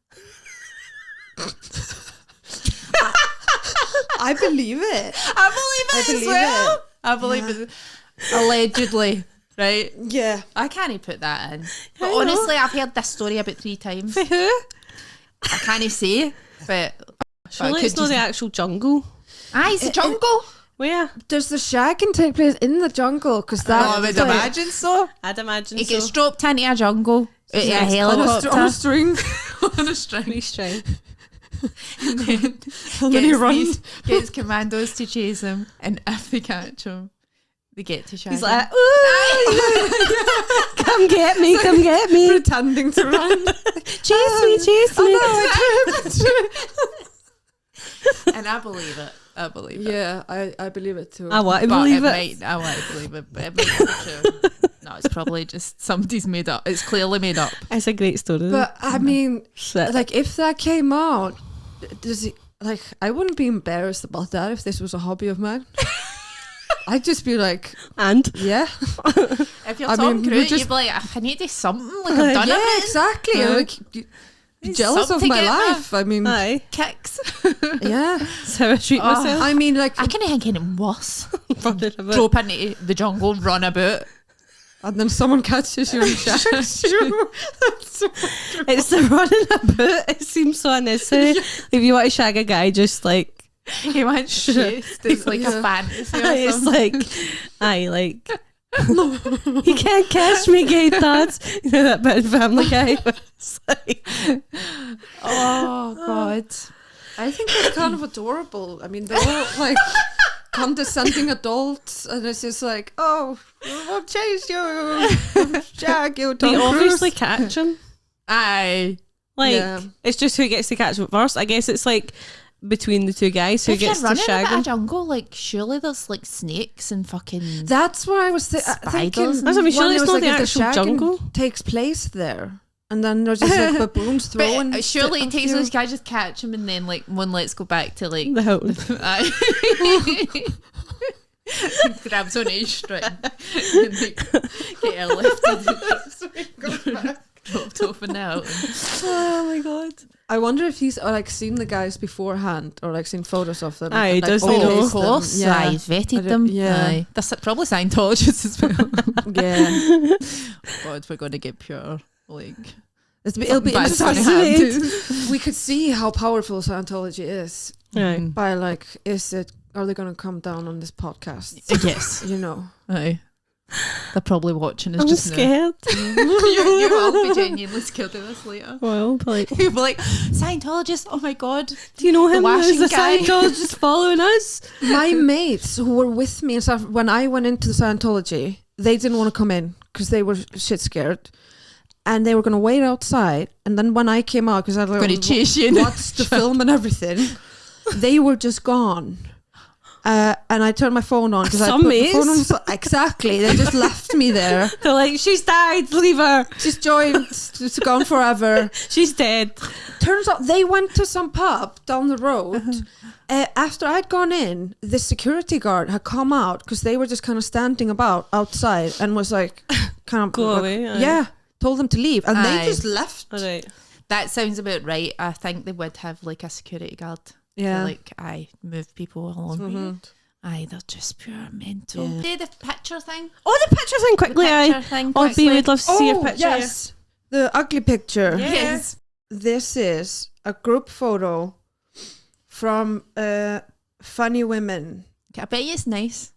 I believe it. I believe it. I believe it. Allegedly, right? Yeah. I can't put that in. But honestly, I've heard this story about 3 times. For who? I can't say, but surely it's not the actual jungle. It's the jungle. Where? Does the shagging take place in the jungle? Because that I would imagine so. I'd imagine it gets dropped into a jungle, a helicopter. On a string. On a string. And then he runs. Gets commandos to chase him, and if they catch him, they get to shag him. He's like, ooh, come get me. Pretending to run. Chase me. And I believe it. Yeah, I believe it too. I want to believe it. I want to believe it, but it might not be true. No, it's probably just somebody's made up. It's clearly made up. It's a great story. But I mean, like if that came out, does he, like I wouldn't be embarrassed about that if this was a hobby of mine. I'd just be like, yeah. If you're Tom Cruise, you'd be like, I need to do something. Like I've done it. Exactly. Yeah. Like, jealous of my life. I mean, kicks. Yeah. That's how I treat myself. I mean, like I can't think anything worse. Drop into the jungle, run about, and then someone catches you and shags you. It's the running about. It seems so unnecessary. If you want to shag a guy, just like he wants chased. It's like a fantasy. It's like You can't catch me, gay dads. You know that bit in Family Guy? It's like, Oh God. I think it's kind of adorable. I mean, they're all like condescending adults, and it's just like, oh, we'll chase you, jag you. they Tom obviously Cruise. catch him. Aye. Like, Yeah. it's just who gets to catch him first. I guess it's like between the two guys who If you're gets to running shag in a him. jungle, like surely there's like snakes and fucking. That's what I was thinking. Spiders. That's what I mean, surely One, it's it was not like, the if actual shagging jungle. takes place there, and then there's just like baboons throwing. But surely a it takes few- those guys just catch him and then like one let's go back to like The Hilton. Aye. grabs on a string and like, get her lifted dropped off and out. Oh my god. I wonder if he's like seen the guys beforehand or like seen photos of them. Aye, and, like, does he always know? Of course, them. aye, he's vetted them. Yeah. Aye. They're probably Scientologists as well. Yeah. God, we're going to get pure like It'll be bad's interesting. gonna happen. We could see how powerful Scientology is Right. by like, are they going to come down on this podcast? Yes. You know. Aye. They're probably watching us I'm just now. scared. You will be genuinely scared of this later. Well, but like, You'll be like, Scientologist, oh my God. do you know The him? Is washing the guy. Scientologist following us? My mates who were with me and stuff, when I went into the Scientology, they didn't want to come in because they were shit scared. And they were going to wait outside. And then when I came out, because I was Going to like, chase you. watched the film and everything, they were just gone. And I turned my phone on because I Some put the mates. phone on. Exactly. They just left me there. They're like, she's died, leave her. She's joined. It's gone forever. She's dead. Turns out they went to some pub down the road. After I'd gone in, the security guard had come out because they were just kind of standing about outside and was like, kind of Go like, away, aye. yeah, told them to leave, and Aye. they just left. All right. That sounds about right. I think they would have like a security guard. Yeah. To, like, move people along. Mhm. Aye, they're just pure mental. Yeah. Do the picture thing. Oh, the picture thing quickly, Picture thing Oh, B, quickly. we'd love to see your Oh, picture. yes, the ugly picture. Yeah. Yes. This is a group photo from Funny Women. I bet you it's nice.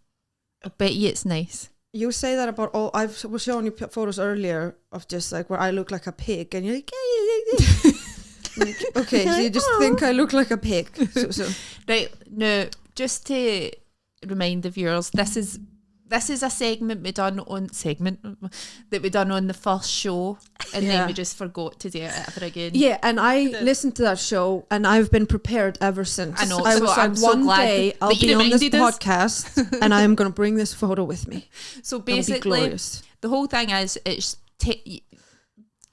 I bet you it's nice. You say that about all. I was showing you photos earlier of just like where I look like a pig, and you're like, like, okay, so you just think I look like a pig. So. Right, no, just to remind the viewers, this is a segment we done on the first show, and then we just forgot to do it ever again. Yeah, and I listened to that show, and I've been prepared ever since. I know, I so was I'm like, so one glad day that I'll you be on this reminded us. podcast, and I am going to bring this photo with me. So It'll be basically, glorious. the whole thing is it's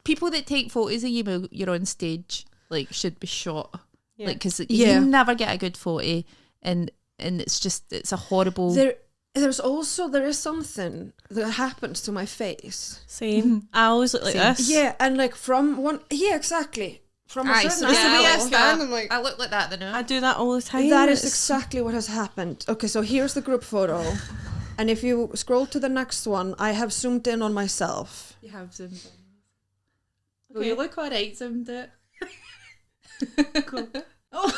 people that take photos of you while you're on stage like should be shot, Yeah. like because Yeah. you never get a good photo, and it's a horrible. There is something that happens to my face. Same. I always look like Same. this. Yeah, and like from one, yeah, exactly. From a Aye, certain so That's the way I angle, stand. I'm like, I look like that, then. I do that all the time. that is It's- exactly what has happened. Okay, so here's the group photo. And if you scroll to the next one, I have zoomed in on myself. You have zoomed in. Okay. Well, you look alright zoomed it. Cool. Oh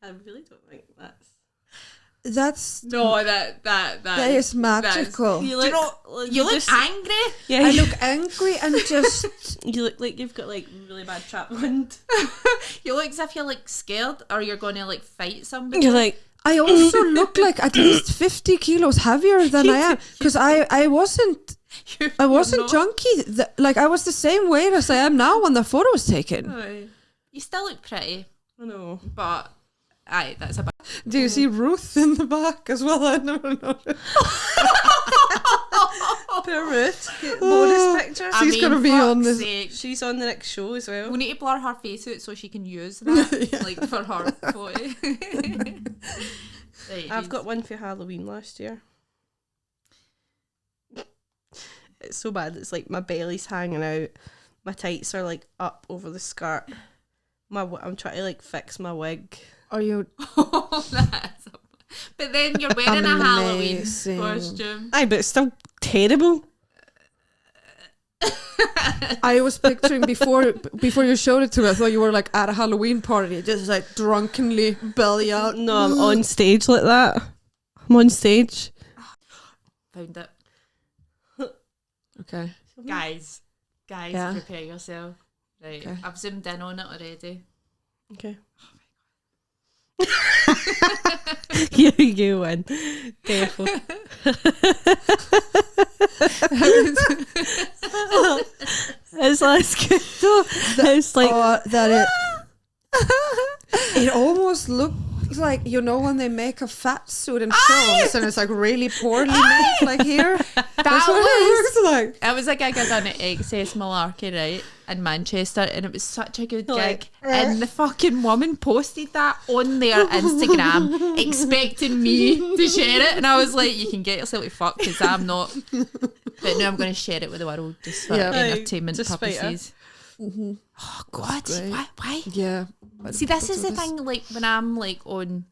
I really don't think that's. no, that is magical. You Do you look. know, you look just- angry. Yeah. I look angry and just You look like you've got like really bad trap wind. You look as if you're like scared or you're going to like fight somebody. You're like. I also look like at least 50 kilos heavier than I am, because I wasn't not. chunky. Like I was the same weight as I am now when the photo was taken. Aye. You still look pretty, I know. but aye, that's a bad. Do you see Ruth in the back as well? I never noticed. Poor Ruth. Bonus picture. She's gonna be on this. She's on the next show as well. We need to blur her face out so she can use that, like for her photo. Right, I've got one for Halloween last year. It's so bad. It's like my belly's hanging out. My tights are like up over the skirt. I'm trying to like fix my wig. Are you? But then you're wearing a Halloween Amazing. costume. Aye, but it's still terrible. I was picturing before you showed it to me. I thought you were like at a Halloween party, just like drunkenly belly out. No, I'm on stage like that. I'm on stage. Found it. Okay. Guys, Yeah. prepare yourself. Right, Okay. I've zoomed in on it already. Okay. you win. Careful. It's like it's like it almost looks like, you know, when they make a fat suit in films and it's like really poorly made, like here. That's what it looks like. It was a gig I done at Excess Malarkey, right, in Manchester, and it was such a good gig. And the fucking woman posted that on their Instagram, expecting me to share it, and I was like, "You can get yourself to fuck, because I'm not." But now I'm going to share it with the world just for entertainment purposes. Mm-hmm. Oh God, why? Yeah. See, this is the thing. Like when I'm like on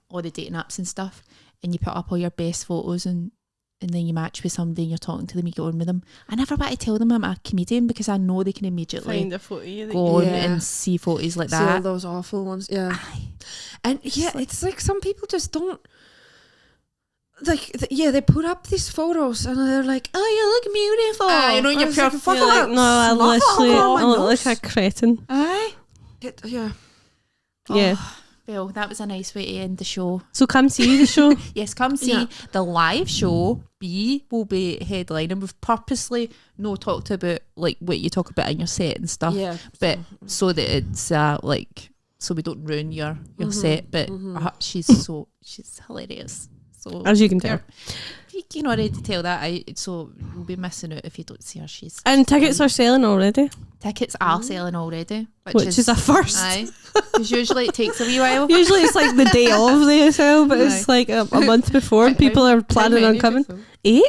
all the dating apps and stuff, and you put up all your best photos and then you match with somebody and you're talking to them, you get on with them. I never want to tell them I'm a comedian because I know they can immediately find a photo go on and see photos like see that. all those awful ones, yeah. And yeah, it's like some people just don't. Like, they put up these photos and they're like, "Oh, you look beautiful." You know, you're pure fuck like, no, I look like a cretin. Aye. Yeah. Yeah. Well, that was a nice way to end the show. So come see the show. Yes, come see the live show. B will be headlining. We've purposely no talked about like what you talk about in your set and stuff. Yeah. But so that it's like, so we don't ruin your set. But she's hilarious. So as you can tell. You can already tell that out, so you'll be missing out if you don't see her. And tickets are selling already. Tickets are selling already, which is a first. Aye, because usually it takes a wee while. Usually it's like the day of they sell, but it's like a month before and people are planning on coming. 8?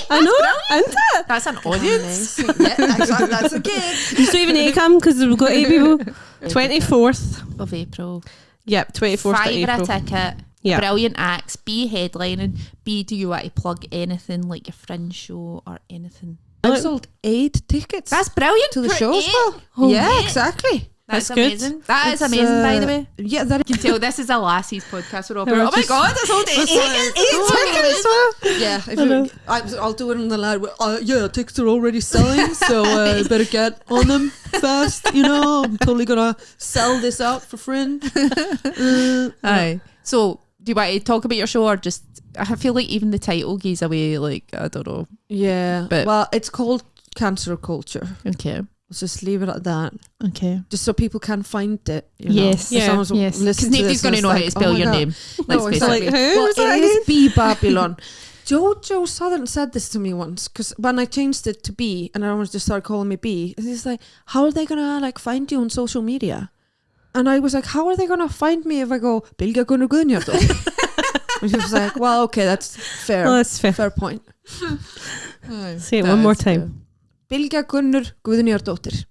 I know, isn't it? That's an audience. That's a gig. You don't even need to come because we've got 8 people. 24th of April. Yep, 24th of April. $5 a ticket. Yeah. Brilliant acts. B headlining. B, do you want to plug anything like your fringe show or anything? I've sold 8 tickets. That's brilliant to the show as well. Oh, yeah, exactly. That's amazing. That is amazing, by the way. Yeah, that you can tell this is a lassie's podcast. We're all oh my god, I sold 8 tickets. Yeah, I'll do it in the loud. Yeah, tickets are already selling, so better get on them fast. You know, I'm totally gonna sell this out for friend. Aye. So, do you want to talk about your show or just? I feel like even the title gives away. Like, I don't know. Yeah, but well, it's called Cancer Culture. Okay. Let's just leave it at that. Okay. Just so people can find it. Yes. Yeah. Yes. Because nobody's going to know how to spell your name. No, exactly. Like, who? Well, it is B Babylon. Jojo Southern said this to me once because when I changed it to B and everyone just started calling me B, he's like, "How are they gonna like find you on social media?" And I was like, "How are they gonna find me if I go Bilga Gunnar Guðnýjardóttir?" And he was like, "Well, okay, that's fair. Well, that's fair. Fair point." Say it one more time. Bilga Gunnar Guðnýjardóttir.